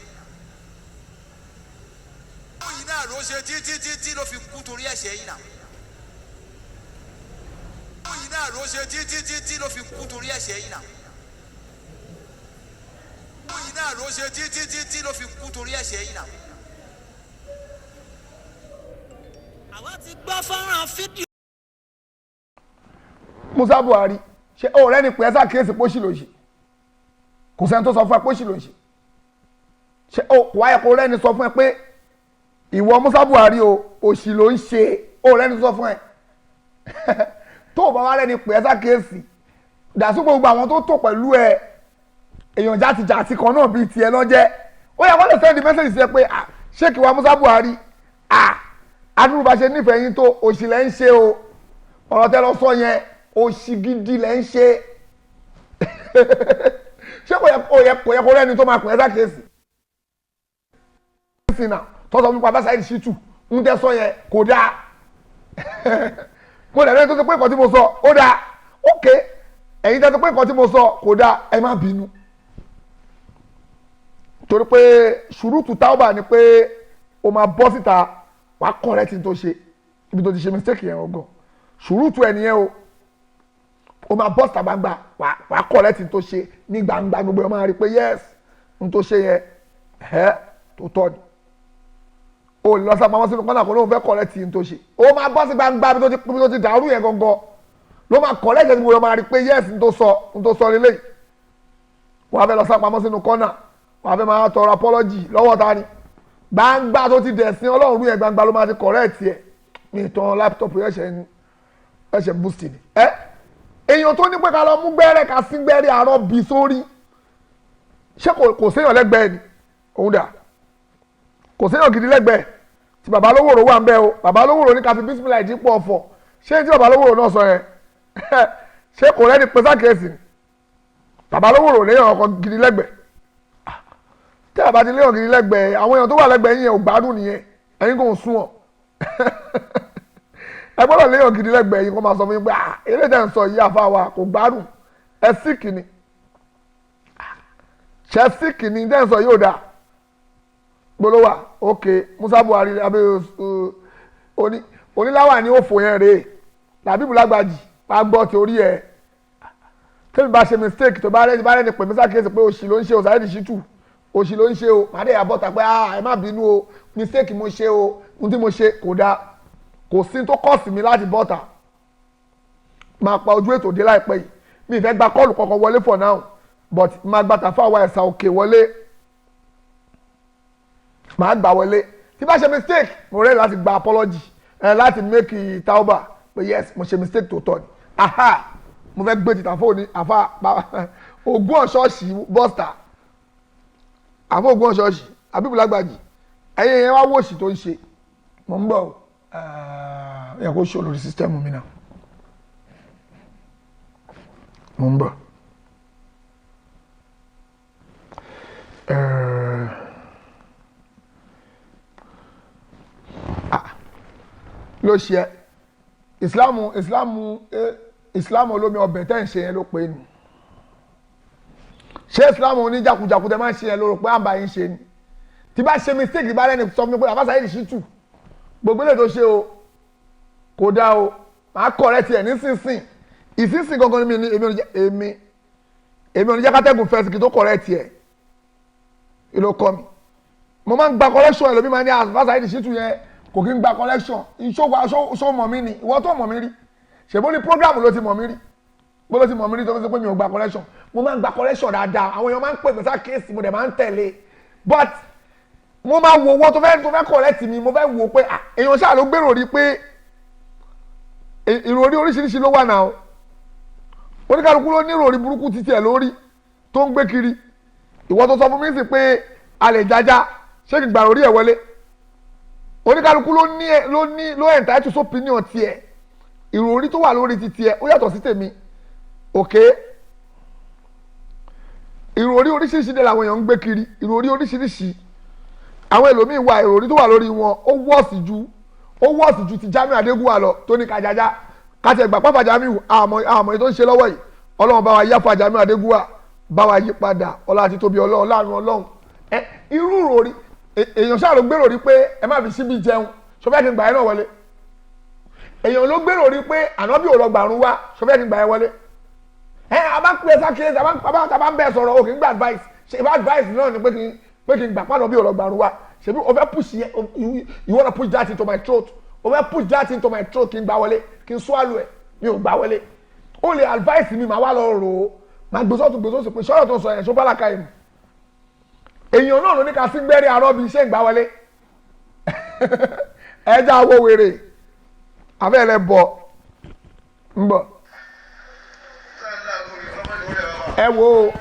àánú yìí náà ló ṣe títí ló fi kú torí ẹ̀ṣẹ̀ yìí náà àánú yìí náà ló ṣe títí ló fi kú torí ẹ̀ṣẹ̀ yìí náà yìí náà ló ṣe tí ló fi kú torí ẹ̀ṣẹ̀ yìí náà. àwa ti gbọ́ fọ́nrán fídíò. Musa Buhari ṣe ọ̀rẹ́ ni pé ẹ ṣàkíyèsí pósí ló ṣe kò sẹ́ni tó sọ fún ẹ pósí ló ṣe ṣe wáyé kó rẹ́ni sọ fún ẹ pé ìwọ Musa Buhari o òṣì ló ń ṣe ọ̀rẹ́ ni sọ fún ẹ tó o bá wá rẹ́ni pé ẹ ṣàkíyèsí dàsú gbogbo àwọn tó tò pẹ̀lú ẹ èèyàn jàtìjàtì kan náà bíi tiẹ̀ lọ́jẹ́ ó yẹ kó lè sẹ́ni mẹ́sẹ̀jì sí ẹ pé ṣé kí wá Musa Buhari adúrú bá ṣe nífẹ̀ẹ́ yín tó òṣì lẹ́ ń ṣe o ọ̀rọ̀ tẹ́ lọ sọ yẹn òṣì gidi lẹ́ ń ṣe ṣé kò yẹ kó rẹ́ni tó máa pè é sákèésì tọ́sọ̀ nípa bá Saheed Shittu ń tẹ́ sọ yẹn kò dáa mo lẹ́rẹ́ tó ti pé nǹkan tí mo sọ ó dáa ok ẹ̀yin tẹ́ ti pé nǹkan tí mo sọ kò dáa ẹ má bínú torí pé ṣùrùtù táwọ̀bà ni pé o máa bọ́ síta wàá correct tó ṣe ibi tó ti ṣe mistake yẹn ọgàn ṣùrùtù ẹ̀ nìyẹn o máa bọ́ síta gbangba wàá correct tó ṣe ní gbangba gbogbo ẹ̀ máa rí i pé yes n tó ṣe yẹn tó tọ́ ni o lọ sá pamọ́ sínú kọ́nà kó lóun fẹ́ correct n tó ṣe o máa bọ́ sí gbangba bí tó ti dàrú yẹn gangan ló máa correct ẹ̀ gbogbo ẹ̀ máa rí i pé yes n tó sọ lélẹ̀ wàá fẹ́ lọ sá pamọ́ sínú kọ́nà wàá fẹ́ máa tọrọ apology lọ́wọ́ ta ni gbangba tó ti dẹ̀sìn ọlọ́run yẹn gbangba ló máa ti correct yẹ mi tán laptop ẹ̀ṣẹ̀ boost ni èèyàn tó ní pé ká lọ mú gbẹ́rẹ́ ká sí gbẹ́rẹ́ àárọ̀ bí sórí ṣé kò séèyàn lẹ́gbẹ̀ẹ́ ni òun dà kò séèyàn gidi lẹ́gbẹ̀ẹ́ tí bàbá Lówóró wà ń bẹ́ o bàbá Lówóró ní ká fi bísímìlà ìdípò ọ̀fọ̀ ṣé tí bàbá Lówóró náà sọ yẹn ṣé kò rẹ́ni pé sákèésì ni bàbá Lówóró léèyàn ọkọ̀ gidi lẹ́gbẹ̀ẹ́ tí a bá ti léèyàn gidi lẹ́gbẹ̀ẹ́ àwọn èèyàn tó wà lẹ́gbẹ̀ẹ́ yẹn ò gbádùn nìyẹn ẹ̀yin kò sún ọ̀ ẹ gbọ́dọ̀ léèyàn gidi lẹ́gbẹ̀ẹ́ yìí kó máa sọ fún yín pé eré tẹ̀ ń sọ yìí àfa wa kò gbádùn ẹ síkì ni ṣe síkì ni tẹ̀ ń sọ yóò dáa gbólóhà ok Musa Buhari abẹ́ oníláwà ní òfò yẹn rèé Làbíbù Lágbàjì wàá gbọ́ torí ẹ̀ tẹ́mi bá ṣe mistake tó bá rẹ́ni pè mí sákèésì pé òṣì ló ń ṣe o Saheed Shittu òṣì ló ń ṣe o màá dé yà bọ́ta pé ẹ má bínú o mistake mo ṣe o ohun tí mo ṣe kò dáa kò sí tó kọ́ sí mi láti bọ́ta máa pa ojú ètò dé láìpẹ́ yìí mi ìfẹ́ gba kọ́ọ̀lù kankan wọlé for now but máa gba Tafawa Ẹ̀sà Òkè wọlé máa gbà wọlé tí bá ṣe mistake mo rẹ́ láti gba apology láti make tauba pé yes mo ṣe mistake tó tọ́ ni aha mo fẹ́ gbé tìtà fóònù àfa ogún ọ̀ṣọ́ọ̀ṣì bọ́stà àfa ogún ọ̀ṣọ́ọ̀ṣì Làbíbù Lágbàjì ẹ̀yẹ yẹn wá wòṣì tó ń ṣe mo ń bọ̀ ẹ kó ṣe olórí sísítẹ́mù mi náà mo ń bọ̀ ló ṣe ìsìláàmù olómi ọbẹ̀ tẹ́ ń ṣe yẹn ló pé ni ṣé ìsìláàmù oníjàkújàkú tẹ́ máa ń ṣe yẹn ló rò pé àǹbá yín ṣe ni tí bá ṣe mistake bá rẹ́ni sọ fún mi pé àbá Saheed Shittu gbogbo ilé tó ṣe o kò dá o máa correct ẹ̀ nísinsìn ìsinsìn gangan mi ni èmi ò ní jẹ́ kátẹ́gùn fẹ́ẹ́ sì tó correct ẹ̀ ìlò kọ́ mi mo máa ń gba correction ẹ̀ lómi máa ní àbá Saheed Shittu yẹn kò kí ń gba correction ṣó mọ̀ mí ni ìwọ tó mọ̀ mí rí ṣèbó ní program ló ti mọ̀ mí rí bó ló ti mọ̀ mí rí tó fi sọ pé mi ò gba correction mo máa ń gba correction dáadáa àwọn èèyàn máa ń pè mí sákèésì mo dẹ̀ máa ń tẹ̀lé but mo máa wo owó tó fẹ́ correct mi mo fẹ́ wo pé èèyàn ṣáà ló gbèrò rí pé ìròrí oríṣiríṣi ló wà náà oníkàlùkù ló ní ìròrí burúkú títí ẹ̀ lórí tó ń gbé kiri ìwọ tó sọ fún mi sí pé a lè jájá ṣé kì í gbà lórí ẹ̀ wọlé oníkàlùkù ló entitled opinion tiẹ̀ ìròrí tó wà lórí ti tiẹ̀ ó yàtọ̀ sí tèmi òkè ìròrí oríṣiríṣi dẹ̀ làwọn èèyàn ń gbé kiri ìròrí oríṣiríṣi àwọn ẹlòmíì wà ìròrí tó wà lórí wọn ó wọ́ọ̀sì ju ti Jamiu Adégúnwà lọ tó ní kájájá káti ẹgbà pápá Jamiu àmọ́ èyí tó ń ṣe lọ́wọ́ yìí Ọlọ́run bá wa yáfa Jamiu Adégúnwà bá wa yí padà ọlá àti tóbi Ọlọ́run láàrin Ọlọ́run irú ìròrí èèyàn ṣáà ló gbèrò rí pé ẹ má fi síbi jẹun ṣọfẹ́ ti gbà ẹ náà wọlé èèyàn ló gbèrò rí pé ànábì ò lọ gbàrún wá ṣọfẹ́ ti gbà ẹ wọlé abá pè sákèésì abá ń bẹ sọ̀rọ̀ òkè ń gba advice ṣe bá advice náà ni pé kí n gbà pàdánù bí ọ̀rọ̀ gbàrú wa ṣe bí o fẹ́ push yẹ you wanna push that into my throat o fẹ́ push that into my throat kí n gbà wọlé kí n swallow ẹ̀ mi ò gbà wọlé o lè advice mi màá wá lọ rò ó màá gbèsò tó gbèsò sí pé sọ́yọ̀ tó sọ yẹn ṣó bá làkà yìí èèyàn náà ló ní ká sí gbẹ́rẹ́ arọ́bí iṣẹ́ ìgbà wọlé ẹja wo wèrè abẹ́rẹ́ bọ̀ ń bọ̀ ẹ wo.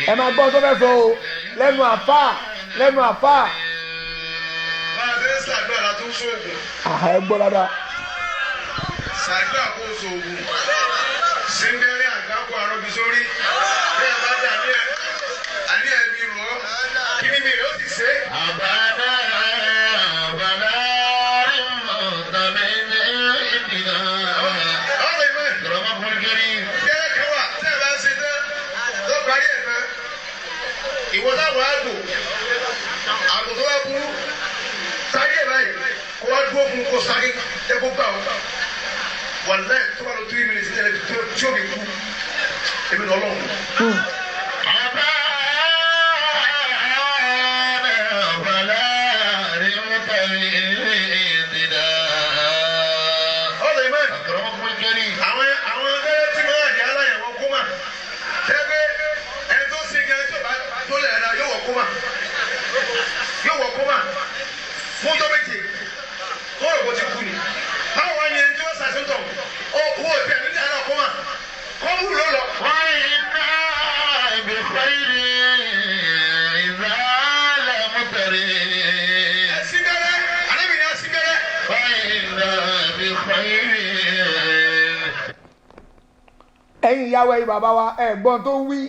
ẹ máa gbọ́ tó fẹ́ sọ o lẹ́nu àfà. bá a ṣe ń ṣàdúrà la tún sóògùn. ẹ gbọ́ dáadáa. ṣàdúrà kó sóògùn síndẹ́rẹ́ àgbákò àrọ́bí sórí bẹ́ẹ̀ bá dà ní ẹ̀ bí rọ̀ kí ni mi yóò ti ṣe. àbádá àbádá rí mọ̀tàbí ní ìdìnnà. ọ̀rọ̀ ìmọ̀ ìrọ̀mọ́ fúnkẹ́rì. kẹ́rẹ́ kan wà tẹ́ ẹ bá ṣe tán tó parí ẹ̀ tán ìwọ táwọn àgbò tó wá burú sáré báyìí kó wá dúró fún kó sáré ẹ kó gbà wọn wàlẹ́ tó bá lọ 3 minutes tẹ́lẹ̀ tí ó fi kú ebi ní ọlọ́run. fún ọjọ́ méje wọ́n rò bó ti kú ni báwo wá ní ẹni tí wọ́n ṣàṣetọ̀ owó ìpè ní ní àná kọ́mà kọ́mù ló lọ. wọ́n iná ibi fẹ́ẹ́rì ìzálẹ̀ mọ́tẹ̀rẹ̀. ẹ̀sìn bẹ́rẹ̀ àlẹ́ mi ní ẹ̀sìn bẹ́rẹ̀. wọ́n iná ibi fẹ́ẹ́rì. ẹ̀yin ìyàwó ẹ̀yin bàbá wa ẹ̀gbọ́n tó wí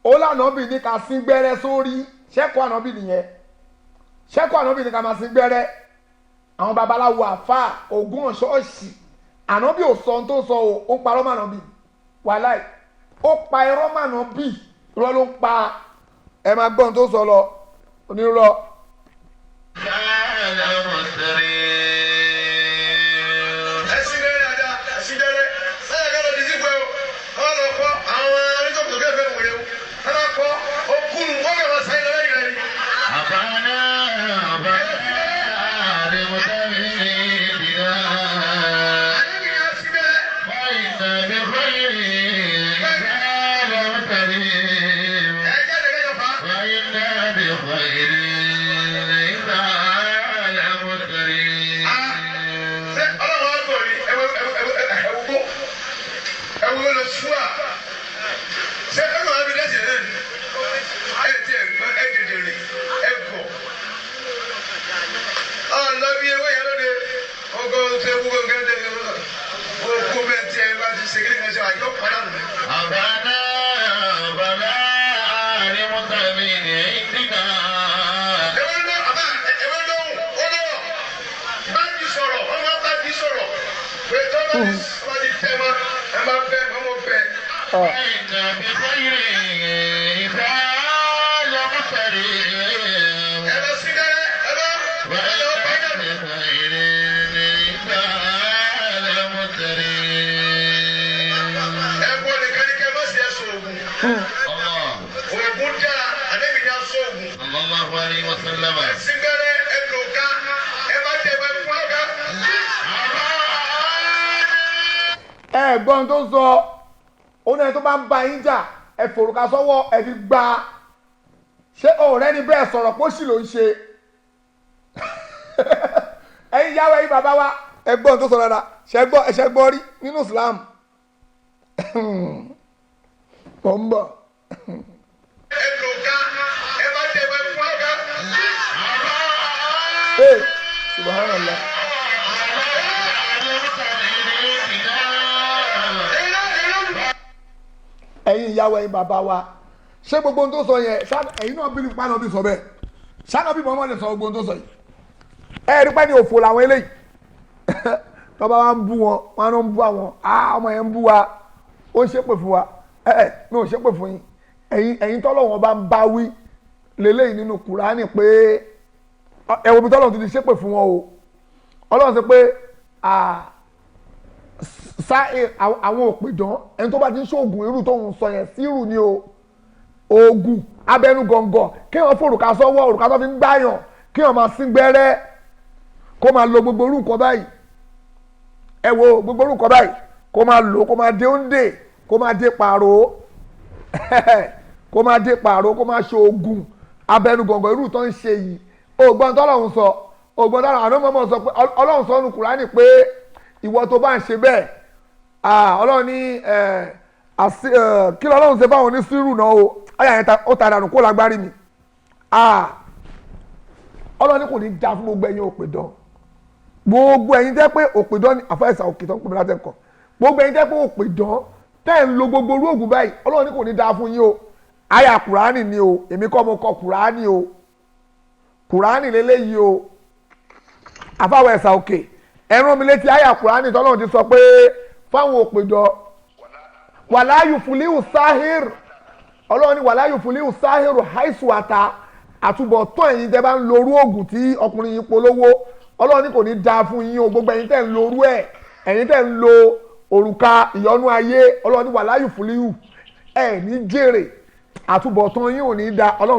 ó lànà bí ní ká sín gbẹ́rẹ́ sórí ṣẹ́kọ̀ọ́ ànábì nìyẹn ṣẹ́kọ̀ ànábì ní ká máa sin gbẹ́rẹ́ àwọn babaláwo àfà ògún ọ̀ṣọ́ọ̀ṣì ànábì ò sọ ohun tó sọ o ó parọ́ mọ́ ànábì wàláì ó pa irọ́ mọ́ ànábì irọ́ ló ń pa ẹ máa gbọ́ ohun tó sọ lọ onírọ́. ẹ̀sìn bẹ́rẹ̀ dáadáa ẹ̀sìn bẹ́rẹ̀ sẹ́yìn kẹ́lọ́ di sípò ẹ̀ wọ́n lọ kọ́ àwọn arígbòkè kẹfẹ́ wòlé o wọ́n lọ kọ́ okùn wọ́n bẹ̀rẹ̀ wọ́n sáyẹn lọ́wọ́ ìrẹ́ni. ẹ̀gbọ́n tó sọ ó ní ẹni tó bá ń bá yín jà ẹ fòrùka sọ́wọ́ ẹ fi gbá ṣé ọ̀rẹ́ ni bẹ́ẹ̀ sọ̀rọ̀ pé ó sì ló ń ṣe ẹ̀yin yàwó ẹ̀yin bàbá wa ẹ̀gbọ́n tó sọ dáadáa ẹ̀ṣẹ̀ gbọ́ rí nínú Islam tó ń bọ̀. Subhanallah. ẹ̀yin ìyàwó ẹ̀yin bàbá wa ṣé gbogbo ohun tó sọ yẹn ẹ̀yin náà bí nípa náà bí sọ bẹ́ẹ̀ ṣáná bí mọ́mọ́ lè sọ gbogbo ohun tó sọ yìí ẹ rí pẹ́ ní òfò làwọn eléyìí tọ́ba wa ń bú wọn wọn ń bú àwọn ọmọ yẹn ń bú wa ó ń ṣépè fún wa mi ò ṣépè fún yín ẹ̀yin tọ́lọ́run bá ń bá wí lélẹ́yìn nínú Kùránì pé ẹ̀wọ̀n bí tọ́lọ́run ti di ṣépè fún wọn o Ọlọ́run sọ pé àwọn òpìdán ẹni tó bá ti ń ṣoògùn irú tóun sọ yẹn sírù ni o oògùn abẹnú gọ̀ǹgọ̀ kí wọ́n fòrùka sọ́wọ́ òrùka tó fi ń gbáyàn kí wọ́n máa sín gbẹ́rẹ́ kó máa lo gbogbo orúkọ báyìí ẹ wo gbogbo orúkọ báyìí kó máa lò kó máa dé òǹdè kó máa dé pààrọ̀ kó máa dé pààrọ̀ kó máa ṣe oògùn abẹnú gọ̀ǹgọ̀ irú tó ń ṣe yìí ògbọ́n tọ́lọ́run sọ ògbọ́n tọ́lọ́run àná mọ́mọ́ sọ pé Ọlọ́run sọ nínú Kùránì pé ìwọ tó bá ń ṣe bẹ́ẹ̀ Ọlọ́run ní kí lọ́lọ́run ṣe báwọn ní sírù náà o ayà yẹn ó ta dànù kó lágbárí mi Ọlọ́run ní kò ní já fún gbogbo ẹ̀yin òpìdán gbogbo ẹ̀yin tẹ́ pé òpìdán ní àfẹ́sà òkè tó ń pè mí láti ẹ̀kọ́ gbogbo ẹ̀yin tẹ́ pé òpìdán tẹ́ ń lo gbogbo orú ògùn báyìí Ọlọ́run ní kò ní já fún yín o ayà Kùránì ni o èmi kọ́ mo kọ Kùránì o Kùránì lélẹ́yìí o àfáwọ̀ ẹ̀sà òkè ẹ̀rọ mi létí ayà Kùránì tọ́lọ́run ti sọ pé fáwọn òpìdán wàláyù fúlíù sáhìr Ọlọ́run ní wàláyù fúlíù sáhìr haisu ata àtúbọ̀tán ẹ̀yin tẹ́ bá ń lo orú ògùn tí ọkùnrin yìí polówó Ọlọ́run ní kò ní dáa fún yín o gbogbo ẹ̀yin tẹ́ ń lo orú ẹ̀ ẹ̀yin tẹ́ ń lo òrùka ìyọnú ayé Ọlọ́run ní wàláyù fúlíù ẹ̀ ní jèrè àtúbọ̀tán yín ò ní dáa Ọlọ́run